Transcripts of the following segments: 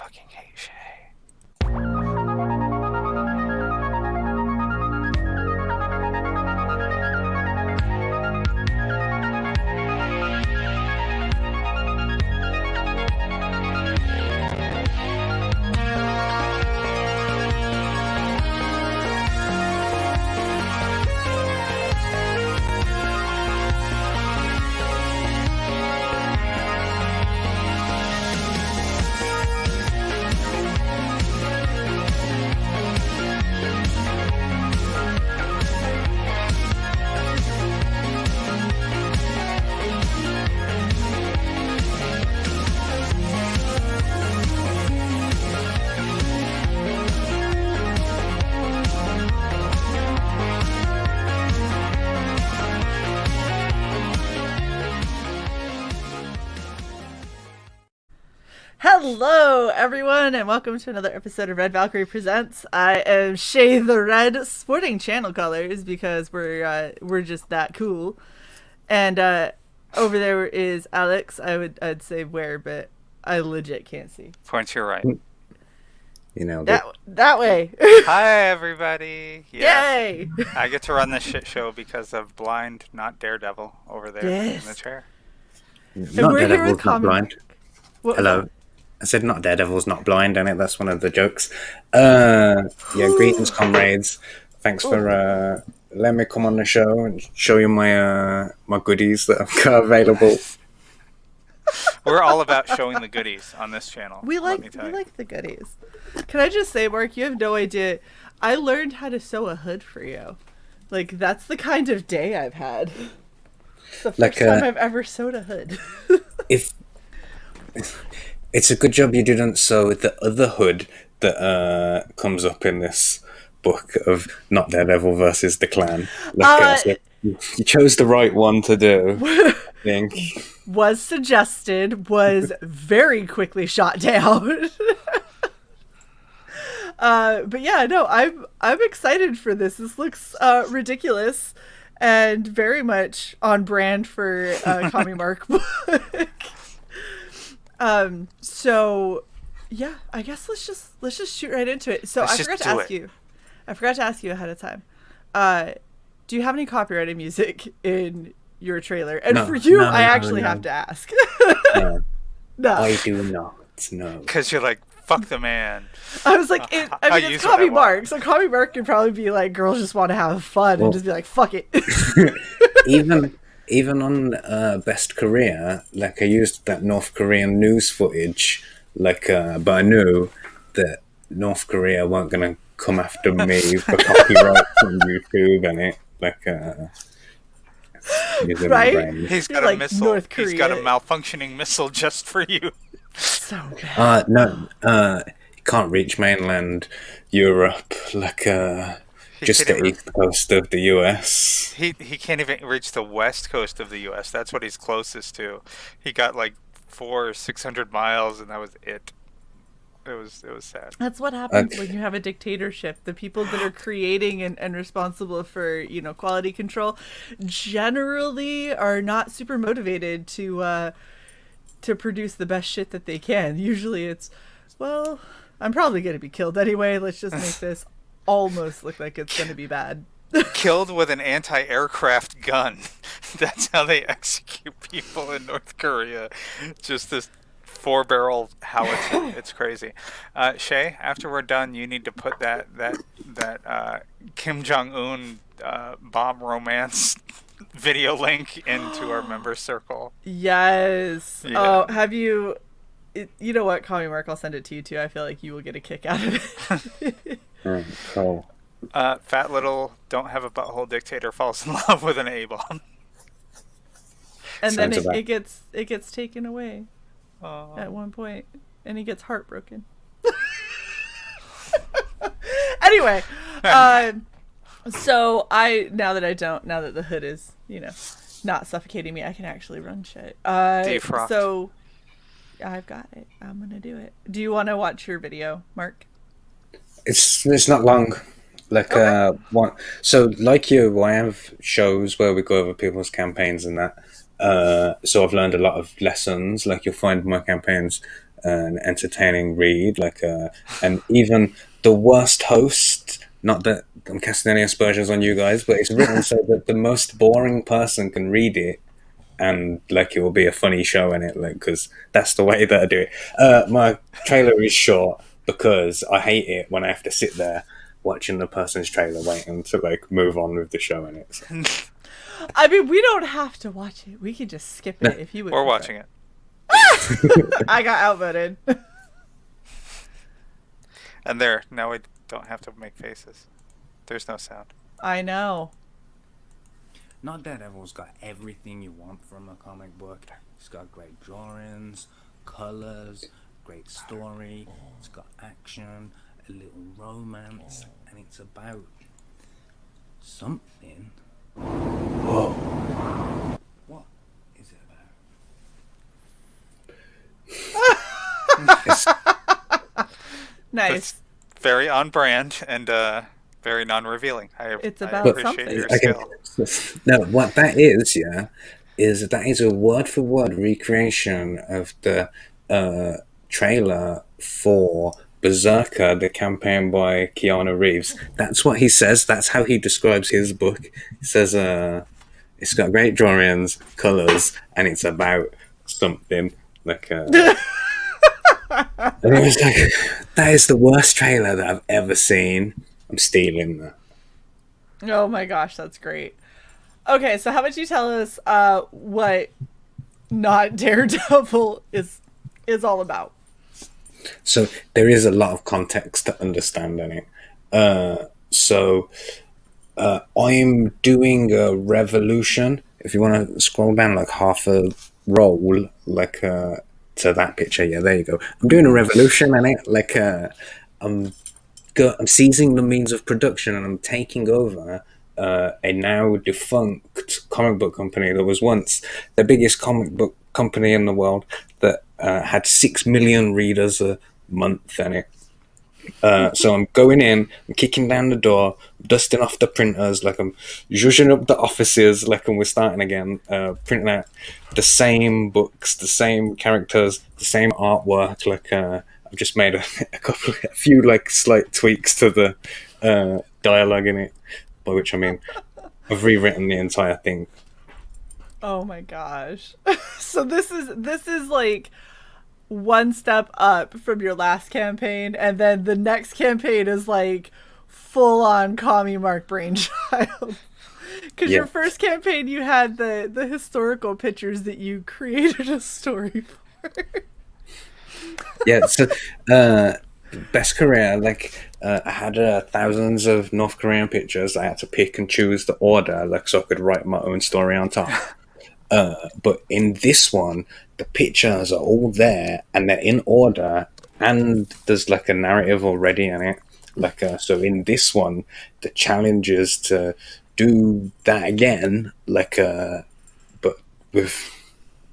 fucking hate Shae. Hello, everyone, and welcome to another episode of Red Valkyrie Presents. I am Shae the Red, sporting channel colors because we're just that cool. And over there is Alex. I'd say where, but I legit can't see. Point to your right. You know that way. Hi, everybody. Yay! I get to run this shit show because of blind, not Daredevil over there in the chair. Not we're here Daredevil's with not blind. Hello. I said not Daredevil's not blind, and that's one of the jokes. Greetings, comrades. Thanks for letting me come on the show and show you my my goodies that I've got available. We're all about showing the goodies on this channel. We like the goodies. Can I just say, Mark, you have no idea. I learned how to sew a hood for you. Like, that's the kind of day I've had. It's the first time I've ever sewed a hood. It's a good job you didn't sew the other hood that comes up in this book of Not Daredevil versus the Clan. You chose the right one to do, I think. Was suggested, was very quickly shot down. But yeah, no, I'm excited for this. This looks ridiculous and very much on brand for Commie Mark book. So yeah, I guess let's just shoot right into it. So I forgot to ask you ahead of time. Do you have any copyrighted music in your trailer? And for you, I actually have to ask. No. No. I do not. No. Because you're like, fuck the man. I was like, it's Commie Mark, so Commie Mark could probably be like, girls just want to have fun and just be like, fuck it. Even on Best Korea, like I used that North Korean news footage, but I knew that North Korea weren't gonna come after me for copyright from YouTube and it right? He's got a missile. North Korea. He's got a malfunctioning missile just for you. So bad. You can't reach mainland Europe just the east coast of the US. He can't even reach the west coast of the US. That's what he's closest to. He got like 400 or 600 miles, and that was it. It was sad. That's what happens when you have a dictatorship. The people that are creating and responsible for, quality control generally are not super motivated to produce the best shit that they can. Usually it's, well, I'm probably going to be killed anyway. Let's just make this almost look like it's going to be bad. Killed with an anti-aircraft gun. That's how they execute people in North Korea. Just this 4-barrel howitzer. It's crazy. Shae, after we're done, you need to put that Kim Jong-un bomb romance video link into our member circle. Yes. Yeah. Oh, have you? You know what, Commie Mark? I'll send it to you too. I feel like you will get a kick out of it. Cool. Fat little don't have a butthole dictator falls in love with an A-bomb. And then it gets taken away at one point, and he gets heartbroken. Anyway, so now that the hood is not suffocating me, I can actually run shit. Defrocked. So I've got it. I'm gonna do it. Do you want to watch your video, Mark? It's not long. So like you, I have shows where we go over people's campaigns and that. So I've learned a lot of lessons. Like you'll find my campaigns an entertaining read. And even the worst host. Not that I'm casting any aspersions on you guys, but it's written so that the most boring person can read it, and like it will be a funny show in it, like because that's the way that I do it. My trailer is short because I hate it when I have to sit there watching the person's trailer waiting to like move on with the show in it. So. I mean, we don't have to watch it. We can just skip it if you would. Or watching it. I got outvoted. And there, now we don't have to make faces. There's no sound. I know. Not Daredevil's got everything you want from a comic book. It's got great drawings, colors, great story. It's got action, a little romance, and it's about something. Whoa. What is it about? Nice. That's very on brand and very non-revealing. It's about I appreciate something. your skill. No, what that is, is a word-for-word recreation of the trailer for Berserker, the campaign by Keanu Reeves. That's what he says. That's how he describes his book. He says, it's got great drawings, colors, and it's about something. And I was like, that is the worst trailer that I've ever seen. I'm stealing that. Oh my gosh, that's great. Okay, so how about you tell us what Not Daredevil is all about? So there is a lot of context to understand in it. I'm doing a revolution. If you want to scroll down like half a roll, to that picture, yeah, there you go. I'm doing a revolution in it. I'm seizing the means of production and I'm taking over a now defunct comic book company that was once the biggest comic book company in the world that had 6 million readers a month in it. So I'm going in, I'm kicking down the door, dusting off the printers, I'm zhuzhing up the offices, and we're starting again, printing out the same books, the same characters, the same artwork. I've just made a few slight tweaks to the dialogue in it, by which I mean I've rewritten the entire thing. Oh my gosh! So this is like one step up from your last campaign, and then the next campaign is like full on commie Mark brainchild. Because your first campaign, you had the historical pictures that you created a story for. Yeah, so best career, I had thousands of North Korean pictures. I had to pick and choose the order, so I could write my own story on top. But in this one, the pictures are all there and they're in order, and there's a narrative already in it. So in this one, the challenge is to do that again, but with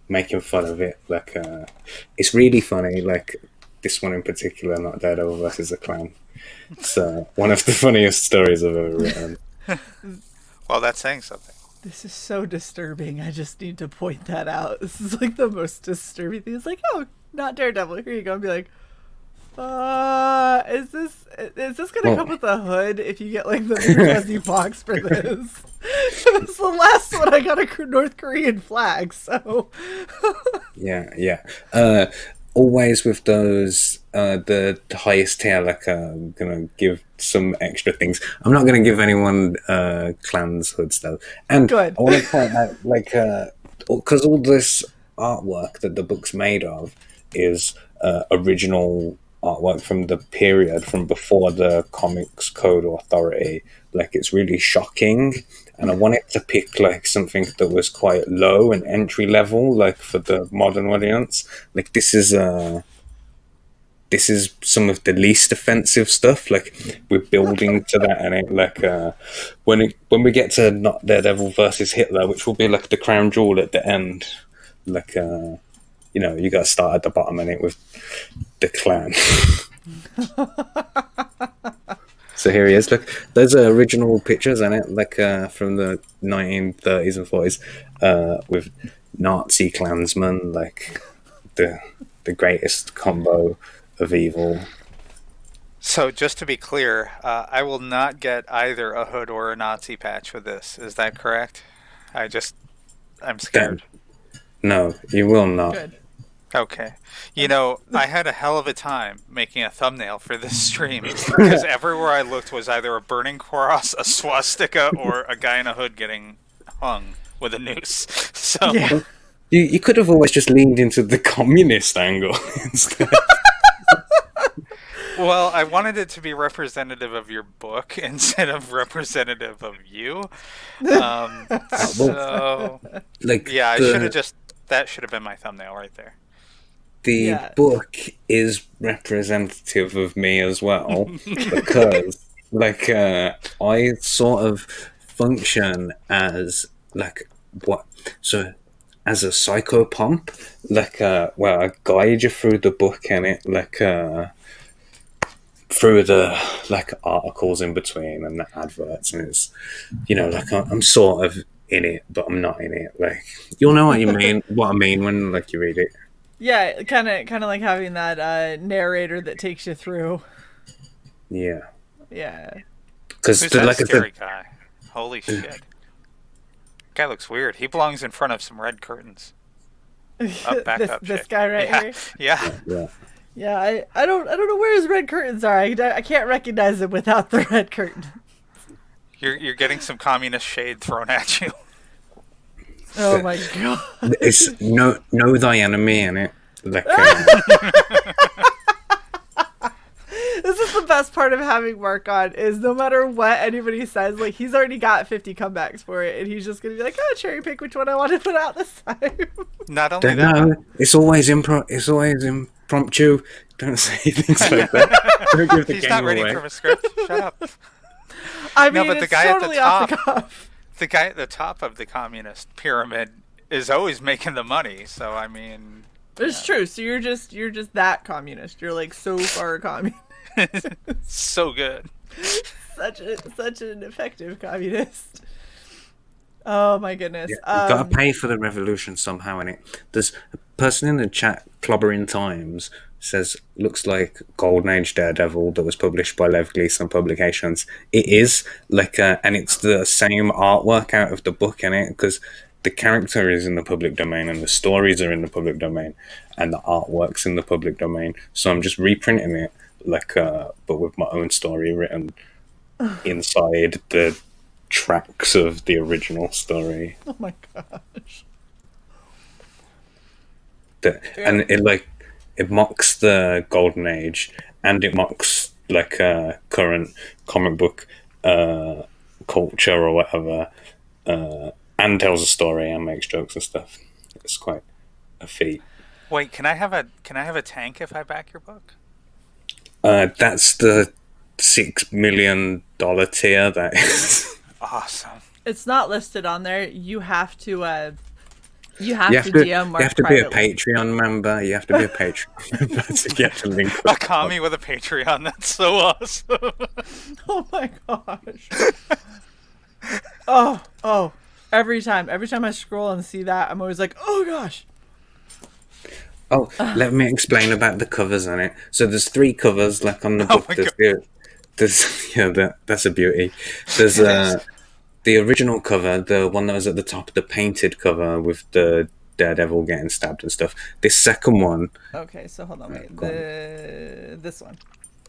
making fun of it. It's really funny. This one in particular, Not Daredevil versus a Clown. It's one of the funniest stories I've ever written. Well, that's saying something. This is so disturbing. I just need to point that out. This is the most disturbing thing. It's oh, Not Daredevil. Here you go. And be like, is this gonna come with a hood if you get the New box for this? It was the last one I got a North Korean flag, so yeah. Always with those the highest tier, I'm gonna give some extra things. I'm not gonna give anyone clans hoods though. And good. I want to point out because all this artwork that the book's made of is original artwork from the period from before the Comics Code Authority. It's really shocking, and I wanted to pick something that was quite low and entry level, for the modern audience. This is some of the least offensive stuff. We're building to that, and it when we get to Not Daredevil versus Hitler, which will be the crown jewel at the end, you got to start at the bottom in it with the clan. So here he is. Those are original pictures in it, from the 1930s and 40s, with Nazi Klansmen, the the greatest combo of evil. So just to be clear, I will not get either a hood or a Nazi patch with this. Is that correct? I'm scared. No, you will not. Good. Okay. You know, I had a hell of a time making a thumbnail for this stream because everywhere I looked was either a burning cross, a swastika, or a guy in a hood getting hung with a noose. So Yeah. You could have always just leaned into the communist angle instead. Well, I wanted it to be representative of your book instead of representative of you. So, Like, yeah, I should have that should have been my thumbnail right there. The book is representative of me as well because, like, I sort of function as, like, as a psychopomp, like, where I guide you through the book and it, like, through the like articles in between and the adverts, and it's, you know, like I'm sort of in it, but I'm not in it. Like, you'll know what you mean, what I mean when like you read it. Yeah, kind of like having that narrator that takes you through. Yeah. Yeah. Because like a scary guy. Holy shit. Guy looks weird. He belongs in front of some red curtains. This guy right here. Yeah. Yeah. Yeah, I don't know where his red curtains are. I can't recognize him without the red curtain. You're getting some communist shade thrown at you. Oh my god! It's know thy enemy in it. Like, this is the best part of having Mark on. Is no matter what anybody says, like he's already got 50 comebacks for it, and he's just gonna be like, "Oh, cherry pick which one I want to put out this time." Not only that, no, it's always impromptu. Don't say things like that. Don't give the he's game not ready away. from a script. Shut up. I mean, No, but it's the guy totally at the off top, the cuff. the guy at the top of the communist pyramid is always making the money. So I mean, It's true. So you're just that communist. You're like so far communist. so good. such an effective communist. Oh my goodness. Yeah, you gotta pay for the revolution somehow, innit? There's a person in the chat, Clobbering Times, says, looks like Golden Age Daredevil that was published by Lev Gleason Publications. It is, like, and it's the same artwork out of the book, innit? Because the character is in the public domain and the stories are in the public domain and the artwork's in the public domain. So I'm just reprinting it, like, but with my own story written inside the tracks of the original story. Oh my gosh. And it mocks the Golden Age and it mocks like current comic book culture or whatever, and tells a story and makes jokes and stuff. It's quite a feat. Wait, can I have a tank if I back your book? That's the $6 million tier. That is awesome. It's not listed on there. You have to DM Mark. You have to privately. be a Patreon member. You have to be a Patreon member to get the link. A commie with a Patreon. That's so awesome. Oh my gosh. Oh. Every time I scroll and see that, I'm always like, oh gosh. Oh, let me explain about the covers on it. So there's 3 covers, like on the book. That's a beauty. There's the original cover, the one that was at the top, the painted cover with the Daredevil getting stabbed and stuff. This second one. Okay, so hold on, wait. This one.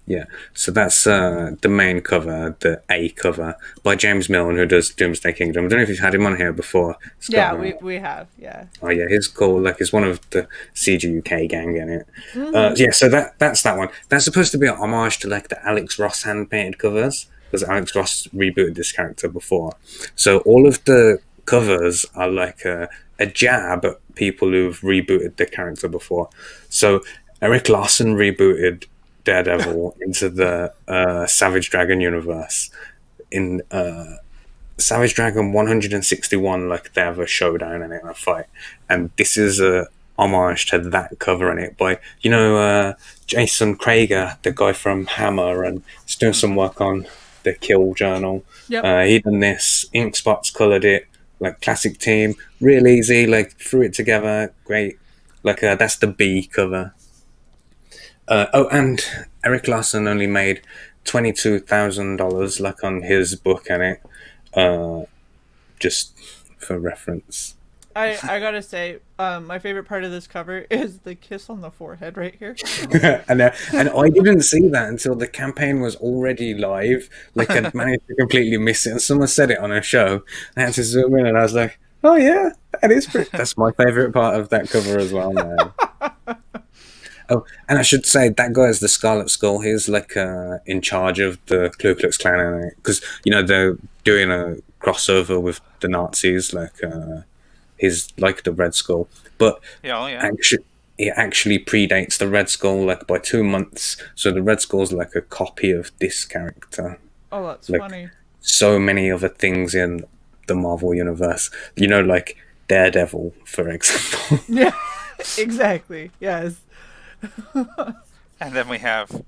Yeah, so that's the main cover, the A cover by James Milne, who does Doomsday Kingdom. I don't know if you've had him on here before. We have, yeah. Oh yeah, he's cool. Like, he's one of the CG UK gang in it. Mm-hmm. So that's that one. That's supposed to be an homage to like the Alex Ross hand painted covers, because Alex Ross rebooted this character before. So all of the covers are like a jab at people who've rebooted the character before. So Eric Larson rebooted Daredevil into the Savage Dragon universe. In Savage Dragon 161, like, they have a showdown in it and a fight, and this is a homage to that cover in it by Jason Krager, the guy from Hammer, and he's doing some work on the Kill Journal. Yep. He done this, ink spots coloured it, like classic team, real easy, like threw it together, great. Like that's the B cover. And Eric Larson only made $22,000 like on his book in it, just for reference. I gotta say, my favorite part of this cover is the kiss on the forehead right here. And I didn't see that until the campaign was already live. Like I'd managed to completely miss it, and someone said it on a show. I had to zoom in, and I was like, "Oh yeah, that's my favorite part of that cover as well, man." Oh, and I should say that guy is the Scarlet Skull. He's like in charge of the Ku Klux Klan, because they're doing a crossover with the Nazis. Like he's like the Red Skull, but actually, it actually predates the Red Skull like by 2 months. So the Red Skull's like a copy of this character. Oh, that's like, funny. So many other things in the Marvel universe, like Daredevil, for example. Yeah, exactly. Yes. And then we have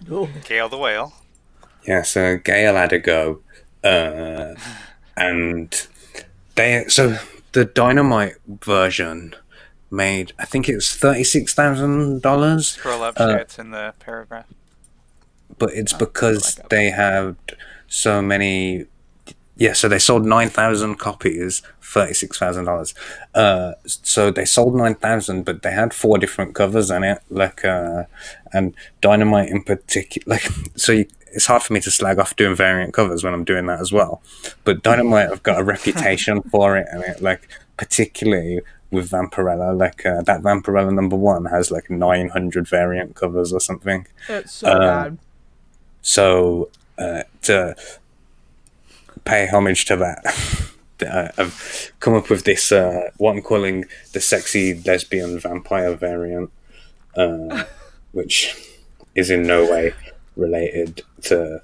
Gale the Whale. Yeah, so Gale had a go, and the Dynamite version made, I think it was $36,000. Scroll up, it's in the paragraph. But it's because they have so many. Yeah, so they sold 9,000 copies, $36,000. So they sold 9,000, but they had 4 different covers in it, and Dynamite in particular. It's hard for me to slag off doing variant covers when I'm doing that as well. But Dynamite have got a reputation for it, and particularly with Vampirella, that Vampirella #1 has 900 variant covers or something. It's so bad. So to pay homage to that, I've come up with this what I'm calling the sexy lesbian vampire variant, which is in no way related to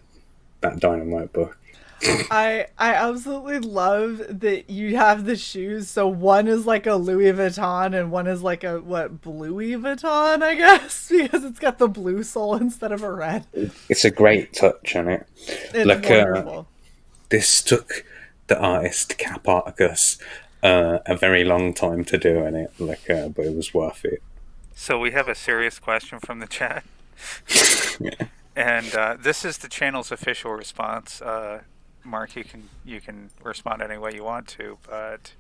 that Dynamite book. I absolutely love that you have the shoes. So one is like a Louis Vuitton and one is like a Bluey Vuitton, I guess, because it's got the blue sole instead of a red. It's a great touch on it. It's wonderful. This took the artist Cap Articus a very long time to do in it, but it was worth it. So we have a serious question from the chat. Yeah. And this is the channel's official response. Mark, you can respond any way you want to, but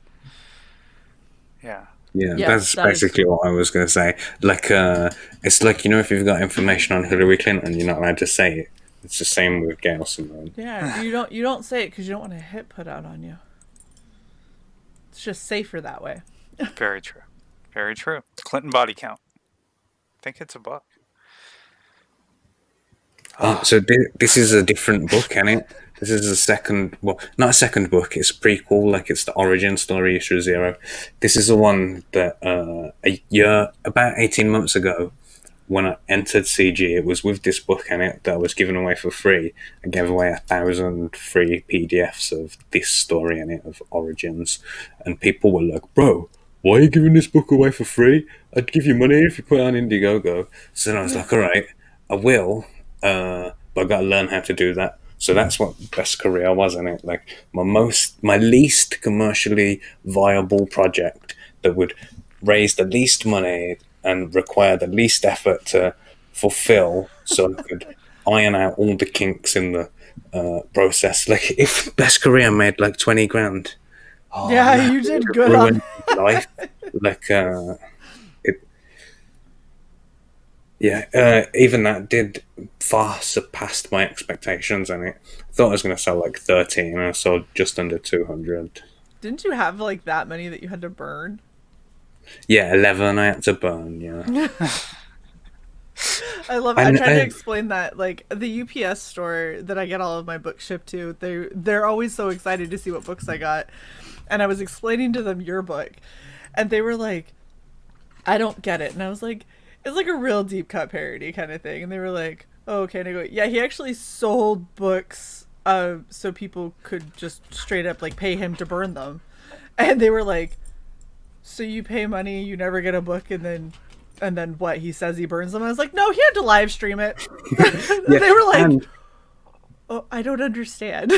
yeah. Yeah, that's basically what I was going to say. It's like, if you've got information on Hillary Clinton, you're not allowed to say it. It's the same with Gail Simone. Yeah, you don't say it because you don't want a hit put out on you. It's just safer that way. Very true. Very true. Clinton body count. I think it's a book. So this is a different book, isn't it? This is a second, not a second book. It's a prequel, it's the origin story, issue 0. This is the one that about 18 months ago, when I entered CG, it was with this book in it that I was giving away for free. I gave away 1,000 free PDFs of this story in it, of Origins. And people were like, bro, why are you giving this book away for free? I'd give you money if you put it on Indiegogo. So then I was like, all right, I will, but I got to learn how to do that. So that's what Best Career was, in it. My least commercially viable project that would raise the least money and require the least effort to fulfill, so I could iron out all the kinks in the process. If Best Career made 20 grand. Oh, yeah, man, you did good on life. Even that did far surpassed my expectations, and I thought I was going to sell 13, and I sold just under 200. Didn't you have that many that you had to burn? Yeah, 11 I had to burn, yeah. I love it. I tried to explain that. The UPS store that I get all of my books shipped to, they're always so excited to see what books I got. And I was explaining to them your book, and they were like, I don't get it. And I was like, it's a real deep cut parody kind of thing. And they were like, oh, okay. And I go, yeah, he actually sold books so people could just straight up pay him to burn them. And they were like, so you pay money, you never get a book, and then what? He says he burns them. I was like, no, he had to live stream it. Yeah, they were like, oh, I don't understand.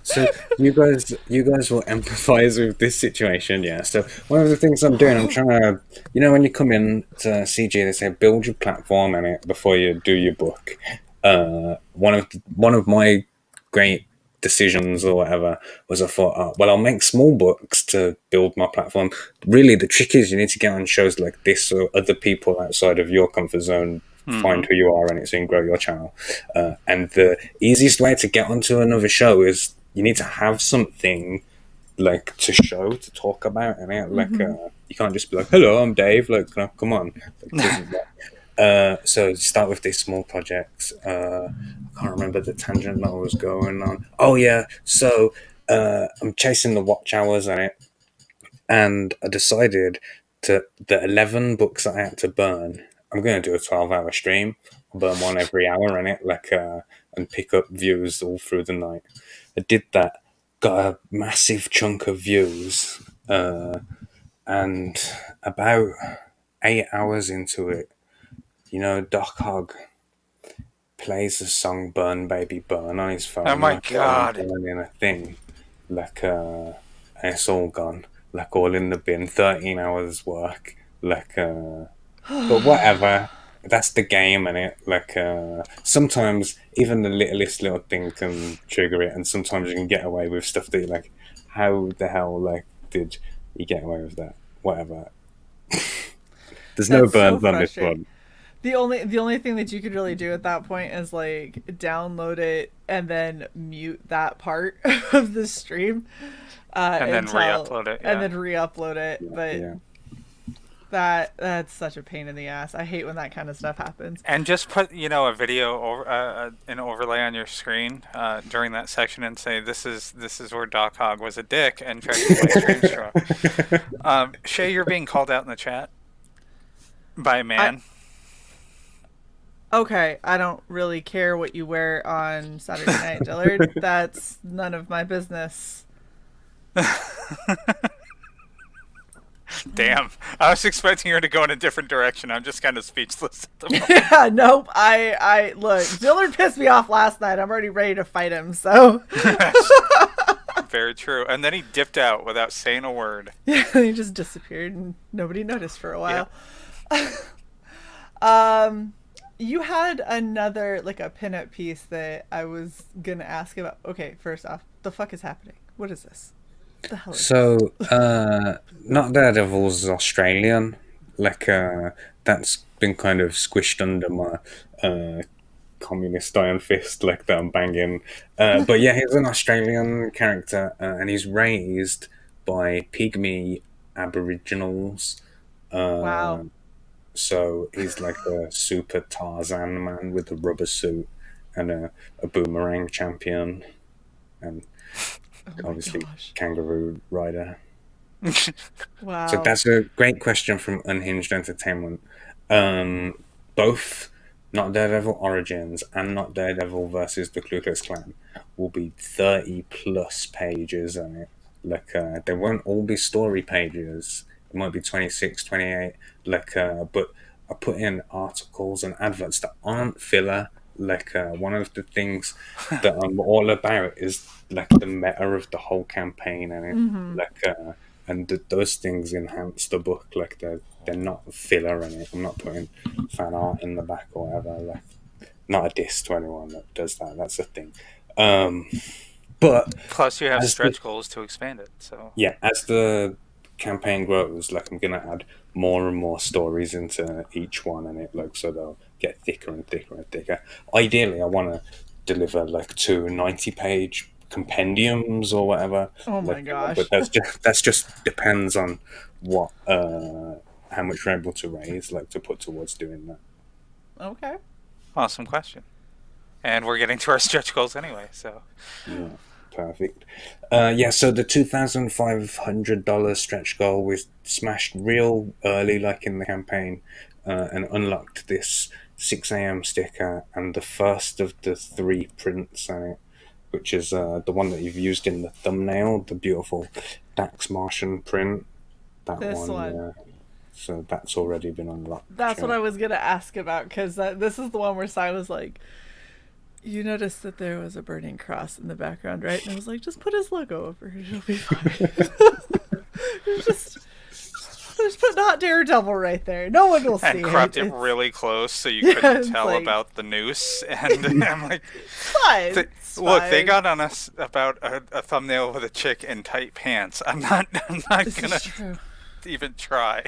So you guys will empathize with this situation, yeah. So one of the things I'm doing, I'm trying to, when you come in to CG, they say build your platform in it before you do your book. One of my great decisions or whatever was I thought, well, I'll make small books to build my platform. Really, the trick is you need to get on shows like this so other people outside of your comfort zone find who you are in it so you can grow your channel. And the easiest way to get onto another show is you need to have something like to show to talk about, and you can't just be like, "Hello, I'm Dave." Like, come on. So you start with these small projects. I can't remember the tangent that I was going on. Oh yeah, so I'm chasing the watch hours on it, and I decided to the 11 books that I had to burn. I'm going to do a 12-hour stream. I'll burn one every hour in it, and pick up views all through the night. I did that, got a massive chunk of views, and about 8 hours into it, Doc Hogg plays the song "Burn Baby Burn" on his phone. Oh my While I'm god. burning a thing, and it's all gone, all in the bin. 13 hours work, but whatever. That's the game, and it sometimes even the littlest little thing can trigger it, and sometimes you can get away with stuff that you're like, how the hell did you get away with that? Whatever. There's no That's so burns on this frustrating. one. The only thing that you could really do at that point is like download it and then mute that part of the stream, And then re-upload it. and Yeah. then re-upload it. But Yeah. that's such a pain in the ass. I hate when that kind of stuff happens. And just put, a video over an overlay on your screen during that section and say this is where Doc Hogg was a dick and tried to play Streamstruck. Shae, you're being called out in the chat by a man. Okay, I don't really care what you wear on Saturday night, Dillard. That's none of my business. Damn, I was expecting her to go in a different direction. I'm just kind of speechless at the moment. Yeah, nope. I look. Dillard pissed me off last night. I'm already ready to fight him. So Very true. And then he dipped out without saying a word. yeah, he just disappeared and nobody noticed for a while. You had another like a pinup piece that I was gonna ask about. Okay, first off, the fuck is happening? What is this? What the hell is So, Not Daredevil's Australian. That's been kind of squished under my communist iron fist, that I'm banging. But yeah, he's an Australian character, and he's raised by pygmy aboriginals. Wow. So he's like a super Tarzan man with a rubber suit and a boomerang champion, and obviously kangaroo rider. Wow. So that's a great question from Unhinged Entertainment. Both Not Daredevil Origins and Not Daredevil versus the Ku Klux Klan will be 30 plus pages on it. They won't all be story pages. It might be 26, 28. But I put in articles and adverts that aren't filler. One of the things that I'm all about is the meta of the whole campaign, and those things enhance the book. They're not filler in it. I'm not putting fan art in the back or whatever. Not a diss to anyone that does that. That's a thing. But Plus, you have stretch goals to expand it. So yeah, as the campaign grows, I'm gonna add more and more stories into each one, and so they'll get thicker and thicker and thicker. Ideally, I want to deliver 2 90-page compendiums or whatever. Oh my gosh. But that's just depends on what how much we're able to raise, to put towards doing that. Okay. awesome question. And we're getting to our stretch goals anyway. So Yeah. Perfect. So the $2,500 stretch goal was smashed real early, in the campaign, and unlocked this 6 a.m. sticker and the first of the 3 prints on it, which is the one that you've used in the thumbnail, the beautiful Dax Martian print. This one. So that's already been unlocked. That's what I was gonna ask about, because this is the one where Cy was like, You noticed that there was a burning cross in the background, right? And I was like, just put his logo over it. It'll be fine. just put Not Daredevil right there. No one will see it. And cropped it really close so you couldn't tell about the noose. And I'm like, fine. Look, they got on us about a thumbnail with a chick in tight pants. I'm not gonna even try.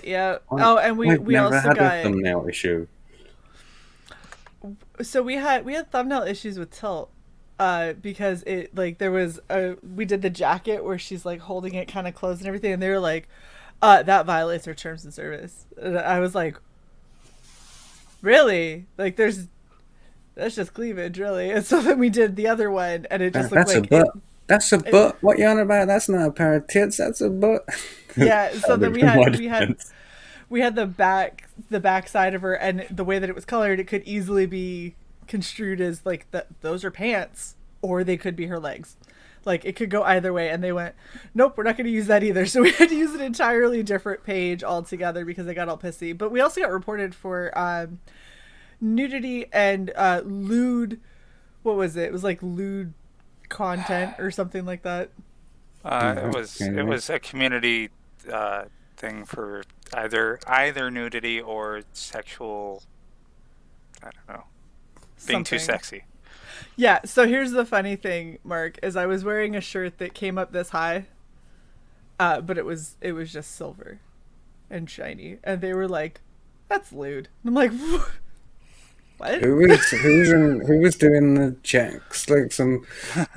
Yeah. Oh, and we never also had got a thumbnail issue. So we had thumbnail issues with Tilt, because it there was we did the jacket where she's like holding it kind of closed and everything, and they were like, that violates our terms of service. And I was like, really? Like that's just cleavage, really. And so then we did the other one, and it just looked like that's a butt. What you on about? That's not a pair of tits. That's a butt. Yeah. So then we had the back side of her, and the way that it was colored, it could easily be construed as like those are pants, or they could be her legs. Like it could go either way, and they went, nope, we're not going to use that either. So we had to use an entirely different page altogether because they got all pissy. But we also got reported for nudity and lewd. What was it? It was like lewd content or something like that. It was a community thing for either nudity or sexual. I don't know, being too sexy. Yeah. So here's the funny thing, Mark, is I was wearing a shirt that came up this high, but it was just silver and shiny, and they were like, "That's lewd." And I'm like, what? Who was doing the checks? Like some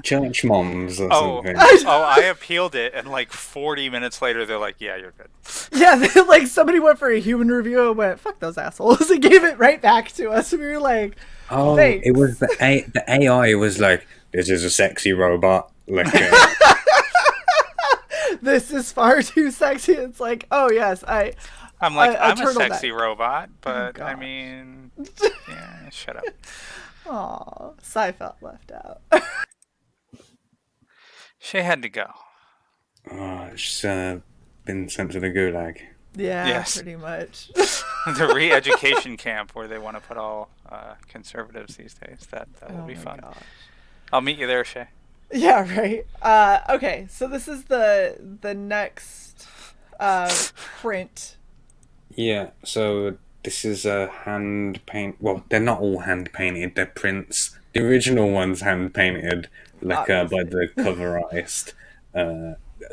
church moms or something. I appealed it, and like 40 minutes later, they're like, "Yeah, you're good." Yeah, like somebody went for a human review and went, "Fuck those assholes," and gave it right back to us. And we were like, "Oh, thanks." It was the AI was like, "This is a sexy robot." Like, this is far too sexy. It's like, oh yes, I'm a sexy robot, but I mean, yeah, shut up. Aw, Cy felt left out. She had to go. Oh, she's been sent to the gulag. Yeah, yes. Pretty much. The re-education camp where they want to put all conservatives these days. That will be fun. Gosh. I'll meet you there, Shae. Yeah, right. Okay, so this is the next print. Yeah, so this is a hand paint. Well, they're not all hand painted. They're prints. The original one's hand painted, like by the cover artist.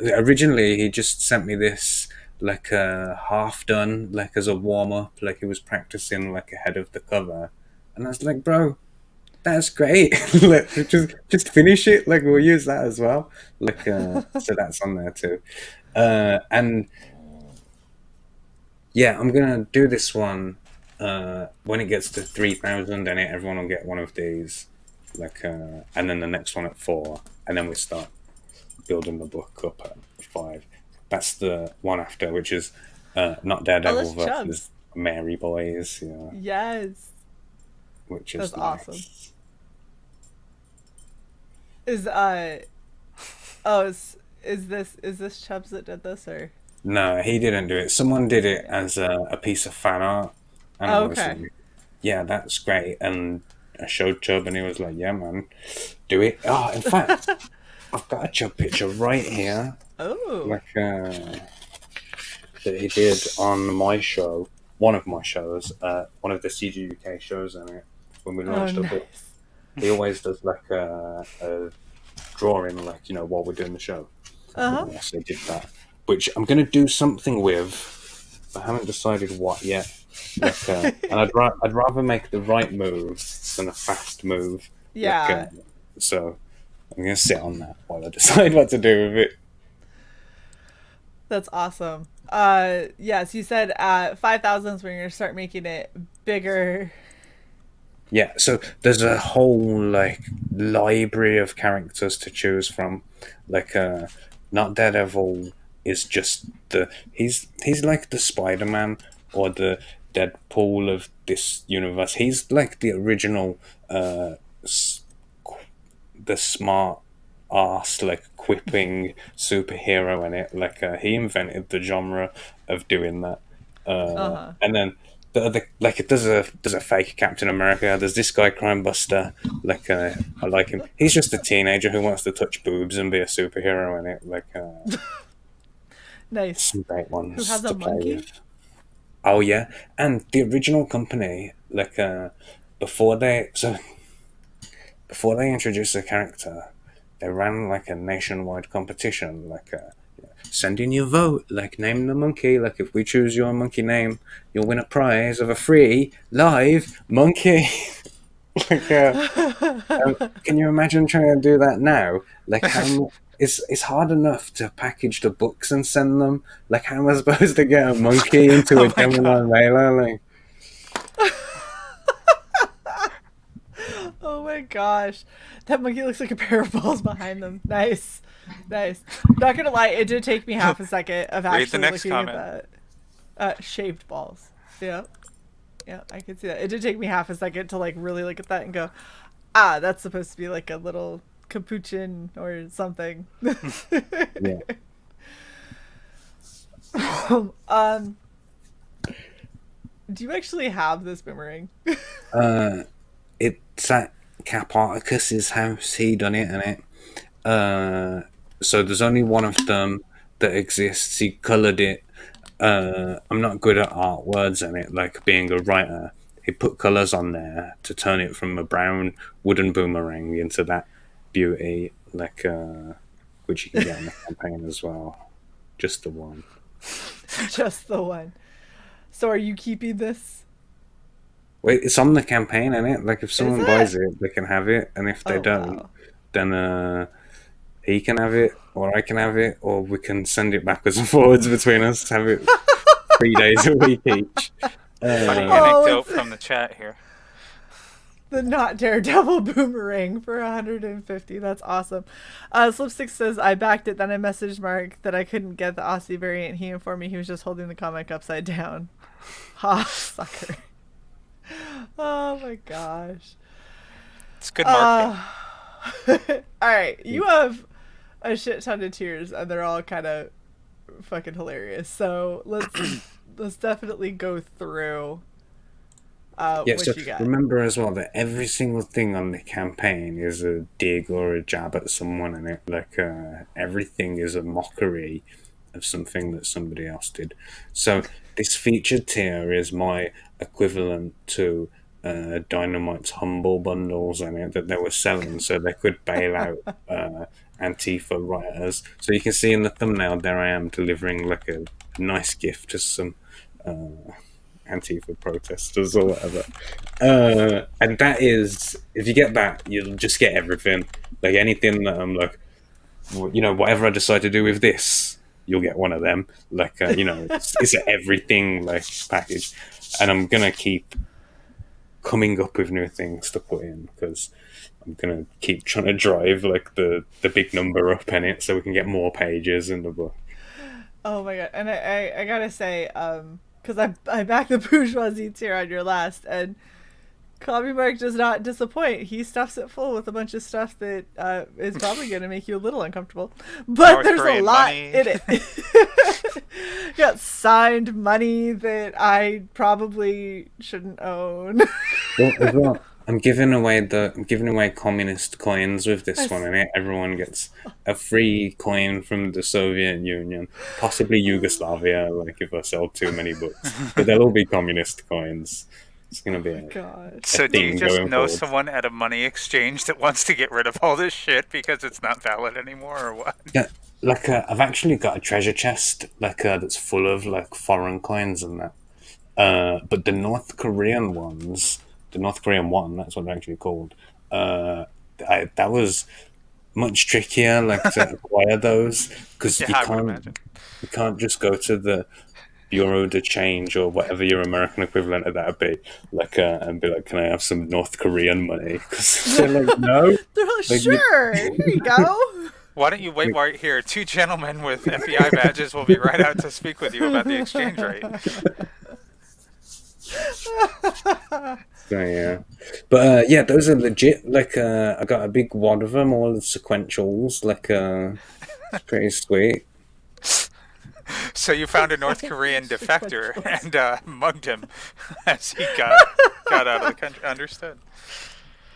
Originally, he just sent me this like half done, like as a warm up, like he was practicing like ahead of the cover, and I was like, bro, that's great. Like, just finish it. Like we'll use that as well. Like so that's on there too, and. Yeah, I'm gonna do this one when it gets to 3,000. Then everyone will get one of these, like, and then the next one at 4, and then we start building the book up at 5. That's the one after, which is Not Daredevil versus Mary Boys. Yeah. Yes. Which is that's nice. awesome. Is this Chubbs that did this or? No, he didn't do it. Someone did it as a piece of fan art. And I was like, yeah, that's great. And I showed Chubb and he was like, yeah, man, do it. Oh, in fact, I've got a Chubb picture right here. Oh. Like, that he did on my show, one of my shows, one of the CG UK shows in it, when we launched the book. He always does like a drawing, like, while we're doing the show. Uh-huh. So I did that. Which I'm going to do something with. I haven't decided what yet. Like, and I'd rather make the right move than a fast move. Yeah. Like, so I'm going to sit on that while I decide what to do with it. That's awesome. Yes, you said 5,000 is when you're going to start making it bigger. Yeah, so there's a whole like library of characters to choose from. Like, Not Daredevil is just he's like the Spider-Man or the Deadpool of this universe. He's like the original the smart ass like quipping superhero in it. Like he invented the genre of doing that. And then the other, like, there's a fake Captain America. There's this guy, Crime Buster. Like, I like him. He's just a teenager who wants to touch boobs and be a superhero in it. Like, Nice. some great Who ones has a to play monkey? with. Oh yeah, and the original company, like, before they so before they introduced the character, they ran like a nationwide competition, like, send in your vote, like, name the monkey. Like, if we choose your monkey name, you'll win a prize of a free live monkey. Like, can you imagine trying to do that now? Like, it's hard enough to package the books and send them. Like, how am I supposed to get a monkey into a Oh my Gemini God. mailer? Like, Oh my gosh. That monkey looks like a pair of balls behind them. Nice. Nice. Not gonna lie, it did take me half a second of Read the actually next looking comment. at that. Shaped balls. Yeah. Yeah, I can see that. It did take me half a second to like really look at that and go, ah, that's supposed to be like a little capuchin or something. yeah, um, do you actually have this boomerang? it's at Caparticus's house. He done it, and it. So there's only one of them that exists. He coloured it. I'm not good at art words and it, like being a writer. He put colours on there to turn it from a brown wooden boomerang into that beauty, like, which you can get on the campaign as well. Just the one. Just the one. So are you keeping this? Wait, it's on the campaign, isn't it? Like, if Is someone buys it? it, they can have it, and if they Oh don't, wow. then he can have it, or I can have it, or we can send it backwards and forwards between us. Have it 3 days a week each. Funny Oh, anecdote it's from the chat here. the Not Daredevil boomerang for 150. That's awesome. Slipstick says, I backed it, then I messaged Mark that I couldn't get the Aussie variant. He informed me he was just holding the comic upside down. Ha, sucker. Oh my gosh. It's good marketing. Alright, you have a shit ton of tiers and they're all kind of fucking hilarious. So let's definitely go through Yeah, what so you got. remember as well that every single thing on the campaign is a dig or a jab at someone in it. Like, everything is a mockery of something that somebody else did. So this featured tier is my equivalent to Dynamite's humble bundles in it that they were selling so they could bail out Antifa rioters. So you can see in the thumbnail there I am delivering like a nice gift to some Antifa protesters or whatever. And that is, if you get that, you'll just get everything. Like, anything that I'm like, whatever I decide to do with this, you'll get one of them. Like, it's an everything like package, and I'm gonna keep coming up with new things to put in because I'm gonna keep trying to drive like the big number up in it so we can get more pages in the book. Oh my god! And I gotta say, because I backed the bourgeoisie tier on your last, and Copy Mark does not disappoint. He stuffs it full with a bunch of stuff that is probably going to make you a little uncomfortable. But North there's a Korean lot money. in it. Got signed money that I probably shouldn't own. Well, as well, I'm giving away communist coins with this one, and it everyone gets a free coin from the Soviet Union, possibly Yugoslavia. Like, if I sell too many books, but they'll all be communist coins. It's gonna be God. So do you thing just going know forward. someone at a money exchange that wants to get rid of all this shit because it's not valid anymore, or what? Yeah, like, I've actually got a treasure chest like, that's full of like foreign coins and that. But the North Korean ones, the North Korean one, that's what they're actually called. That was much trickier, like, to acquire those because Yeah, I would imagine. you can't just go to the Bureau de Change or whatever your American equivalent of that would be, like, and be like, "Can I have some North Korean money?" Because they're like, "No." They're like, Like, sure, here you go. Why don't you wait right here? Two gentlemen with FBI badges will be right out to speak with you about the exchange rate. So, yeah, but yeah, those are legit. Like, I got a big wad of them, all the sequentials. Like, it's pretty sweet. So you found a North Korean defector and mugged him as he got out of the country. Understood.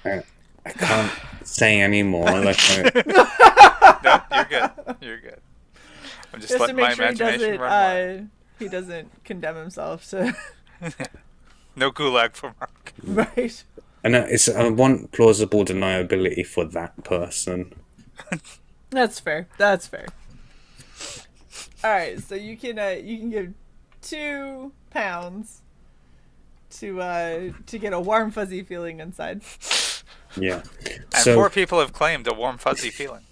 I can't say any more. Like, No, you're good. You're good. I'm just letting my imagination run wild. He doesn't condemn himself to. No gulag for Mark. Right. And I want plausible deniability for that person. That's fair. That's fair. All right, so you can give £2 to get a warm fuzzy feeling inside. Yeah. And So 4 people have claimed a warm fuzzy feeling.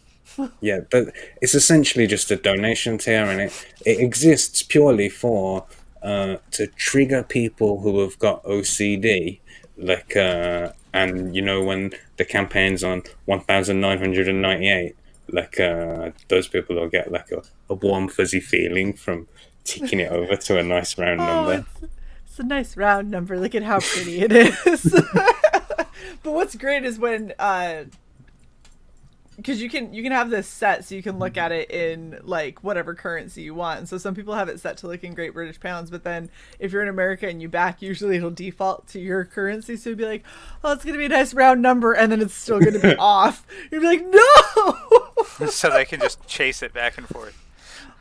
yeah, but it's essentially just a donation tier, and it exists purely for to trigger people who have got OCD, like and you know when the campaign's on 1,998, like those people will get like a warm fuzzy feeling from ticking it over to a nice round number. It's a nice round number. Look at how pretty it is. But what's great is when because you can have this set so you can look at it in like whatever currency you want. And so some people have it set to look in Great British pounds, but then if you're in America and you back, usually it'll default to your currency. So you'd be like, oh, it's gonna be a nice round number, and then it's still gonna be off. You'd be like, no. So they can just chase it back and forth.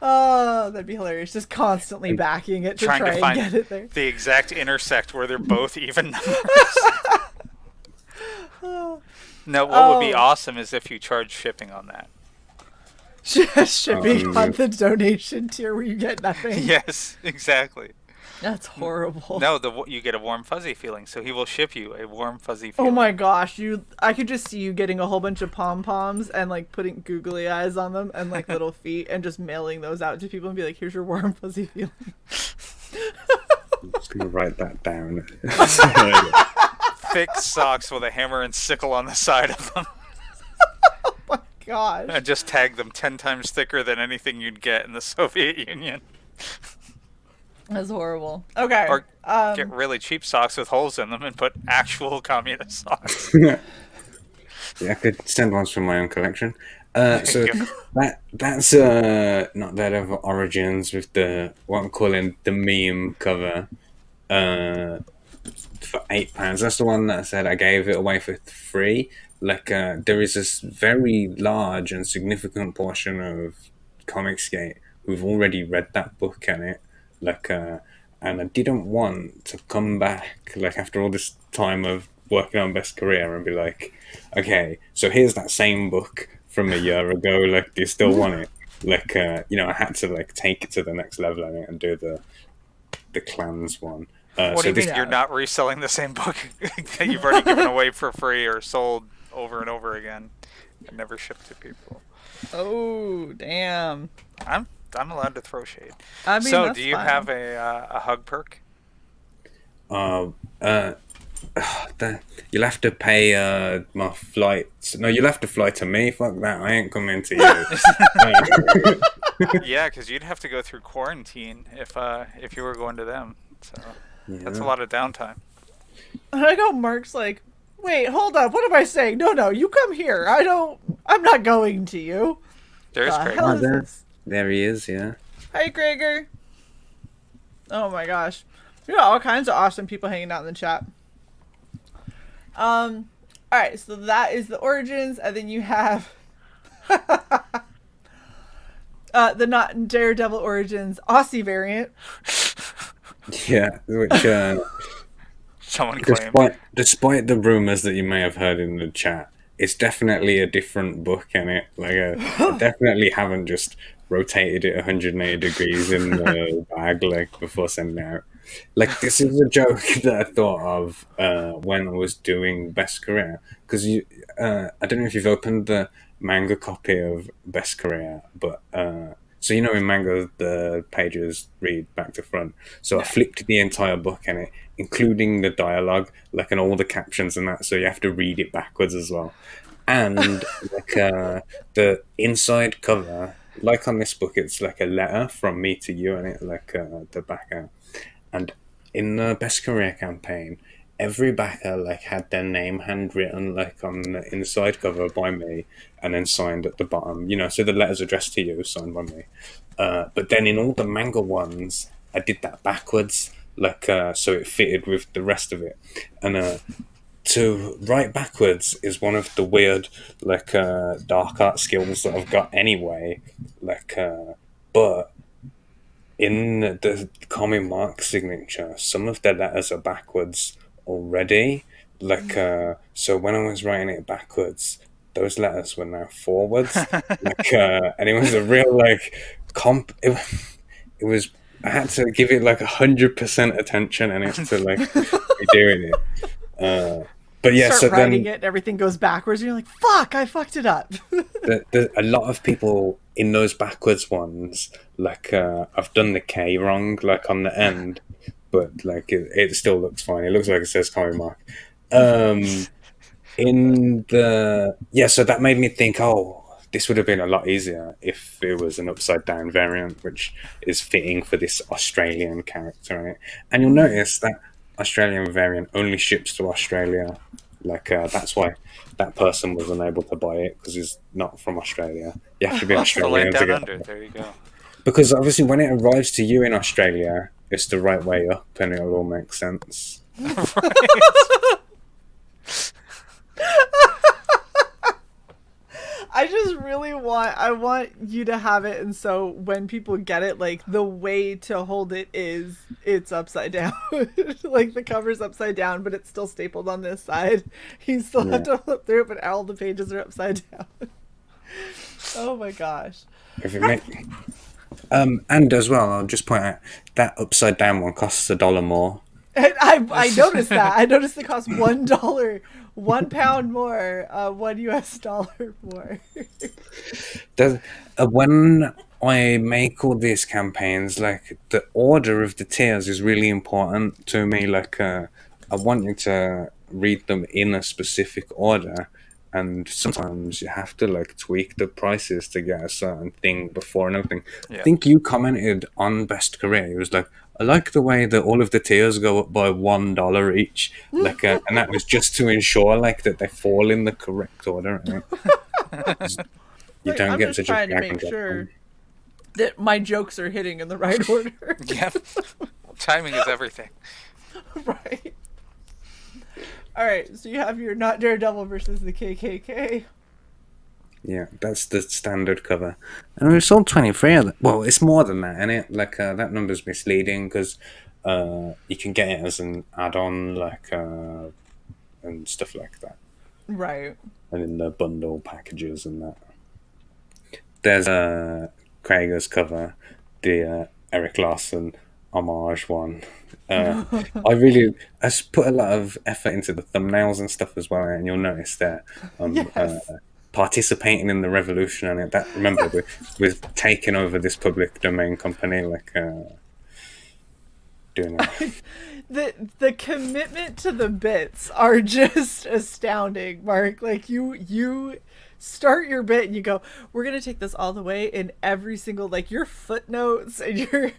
Oh, that'd be hilarious. Just constantly backing it to try Trying to find and get it there. the exact intersect where they're both even numbers. No, what would be awesome is if you charge shipping on that. Shipping on the donation tier where you get nothing. Yes, exactly. That's horrible. No, you get a warm fuzzy feeling, so he will ship you a warm fuzzy feeling. Oh my gosh, I could just see you getting a whole bunch of pom-poms and like putting googly eyes on them and like little feet and just mailing those out to people and be like, here's your warm fuzzy feeling. I'm just gonna write that down. Thick socks with a hammer and sickle on the side of them. Oh my gosh. And just tag them 10 times thicker than anything you'd get in the Soviet Union. That's horrible. Okay. Or get really cheap socks with holes in them and put actual communist socks. Yeah, I could send ones from my own collection. So that's Not Daredevil Origins with what I'm calling the meme cover for £8. That's the one that I said I gave it away for free. Like there is this very large and significant portion of Comicsgate who've already read that book in it. Like and I didn't want to come back like after all this time of working on Best Career and be like, okay, so here's that same book from a year ago, like, do you still want it? Like I had to like take it to the next level on it and do the clans one. What do you mean you're not reselling the same book that you've already given away for free or sold over and over again and never shipped to people? Oh, damn. I'm allowed to throw shade. I mean, so do you fine. have a hug perk? You'll have to pay my flights. No, you'll have to fly to me. Fuck that. I ain't coming to you. Yeah, because you'd have to go through quarantine if you were going to them. So that's a lot of downtime. I like how Mark's like, wait, hold up. What am I saying? No, you come here. I'm not going to you. There's The Craig. hell is this? There he is, yeah. Hi, Gregor. Oh my gosh. We got all kinds of awesome people hanging out in the chat. Alright, so that is the Origins, and then you have the Not Daredevil Origins Aussie variant. Yeah, which Someone claimed. despite the rumors that you may have heard in the chat, it's definitely a different book in it. Like I definitely haven't just rotated it 180 degrees in the bag like before sending it out. Like, this is a joke that I thought of when I was doing Best Career, because I don't know if you've opened the manga copy of Best Career, but so in manga the pages read back to front. So I flipped the entire book in it, including the dialogue, like, and all the captions and that. So you have to read it backwards as well. And like the inside cover, like on this book, it's like a letter from me to you, and it like the back out. And in the Best Career campaign, every backer like had their name handwritten like on the inside cover by me, and then signed at the bottom. So the letters addressed to you, signed by me. But then in all the manga ones, I did that backwards, like so it fitted with the rest of it. And to write backwards is one of the weird like dark art skills that I've got anyway. Like, but in the comic mark signature, some of the letters are backwards already. Like, so when I was writing it backwards, those letters were now forwards. Like, and it was a real like It was. I had to give it like 100% attention in it to like be doing it. But yeah, Start so writing then it, and everything goes backwards, and you're like, "Fuck! I fucked it up." a lot of people in those backwards ones, like I've done the K wrong, like on the end, but like it still looks fine. It looks like it says comic mark. In the so that made me think, oh, this would have been a lot easier if it was an upside down variant, which is fitting for this Australian character in it. And you'll notice that Australian variant only ships to Australia. Like that's why that person was unable to buy it, because he's not from Australia. You have to be Well, it's the land Australian to down get under. it. There you go. Because obviously when it arrives to you in Australia, it's the right way up and it'll all make sense. Right. I just really want you to have it, and so when people get it, like the way to hold it is it's upside down. Like the cover's upside down, but it's still stapled on this side. You still have to flip through it, but all the pages are upside down. Oh my gosh. If it make, and as well, I'll just point out that upside down one costs $1 more. And I noticed that. I noticed it cost $1, £1 more, $1 more. When I make all these campaigns, like the order of the tiers is really important to me. Like I want you to read them in a specific order, and sometimes you have to like tweak the prices to get a certain thing before and everything. Yeah. I think you commented on Best Career. It was like, I like the way that all of the tiers go up by $1 each, like, and that was just to ensure like that they fall in the correct order. Right? You don't I'm get just such trying a to make sure that my jokes are hitting in the right order. Yep. Timing is everything. Right. All right, so you have your Not Daredevil versus the KKK. Yeah, that's the standard cover. And we sold 23 of them. Well, it's more than that, isn't it? Like, that number's misleading because you can get it as an add-on, like, and stuff like that. Right. And in the bundle packages and that. There's Krager's cover, the Eric Larson homage one. I put a lot of effort into the thumbnails and stuff as well, and you'll notice that Yes. participating in the revolution and it. That remember we're taking over this public domain company, like doing that. The commitment to the bits are just astounding, Mark. Like you start your bit and you go, we're gonna take this all the way, and every single, like, your footnotes and your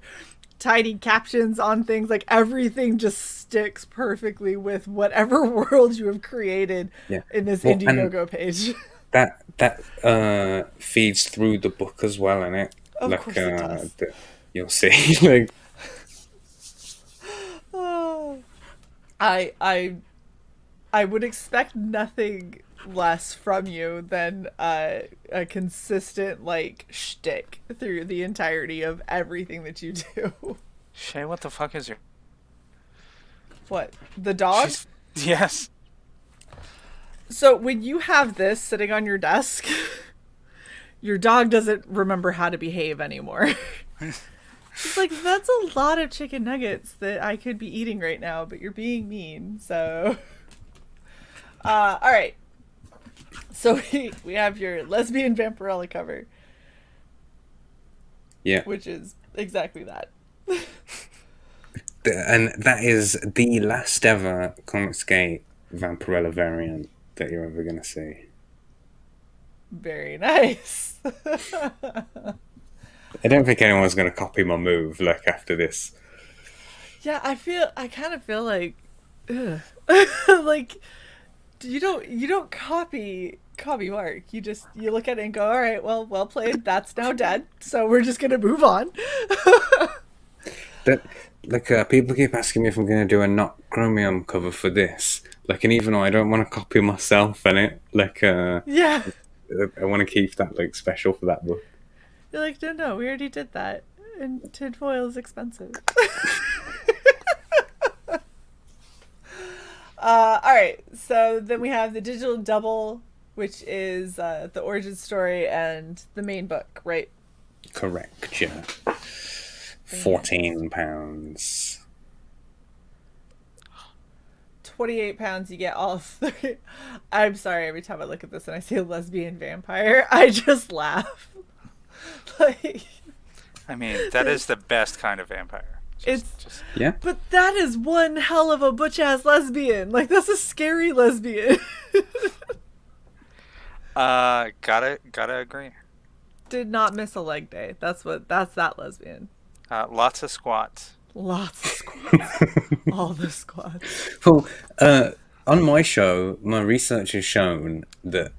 tiny captions on things, like everything just sticks perfectly with whatever world you have created in this Indiegogo page. That feeds through the book as well, innit? Of like course it does. you'll see. Like, I would expect nothing less from you than a consistent, like, shtick through the entirety of everything that you do. Shae, what the fuck is your... What? The dog? Yes. So when you have this sitting on your desk, your dog doesn't remember how to behave anymore. It's like, that's a lot of chicken nuggets that I could be eating right now, but you're being mean, so... all right. So we have your lesbian Vampirella cover. Yeah. Which is exactly that. And that is the last ever Comicsgate Vampirella variant that you're ever going to see. Very nice. I don't think anyone's going to copy my move, like, after this. Yeah, I kind of feel like like you don't copy Mark. You look at it and go, all right, well played. That's now dead. So we're just gonna move on. That people keep asking me if I'm going to do a Not Chromium cover for this. Like, and even though I don't want to copy myself in it, Yeah. I want to keep that like special for that book. You're like, no, we already did that, and tinfoil is expensive. All right, so then we have the digital double, which is the origin story and the main book, right? Correct, yeah. £14. £28, you get all of three. I'm sorry, every time I look at this and I see a lesbian vampire, I just laugh. Like, I mean, that is the best kind of vampire. Yeah. But that is one hell of a butch ass lesbian. Like, that's a scary lesbian. Gotta agree. Did not miss a leg day. That's that lesbian. Lots of squats. Lots of squats. All the squats. Well, on my show, my research has shown that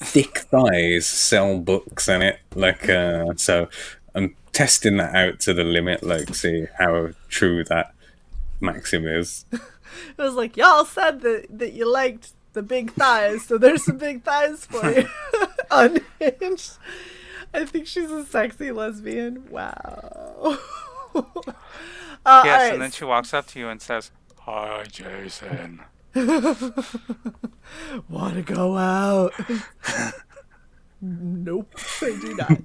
thick thighs sell books in it. Like, so I'm testing that out to the limit, like, see how true that maxim is. It was like, y'all said that you liked the big thighs, so there's some big thighs for you. Unhinged. I think she's a sexy lesbian. Wow. Yes, right. and then she walks up to you and says, "Hi, Jason." Want to go out? Nope, I do not.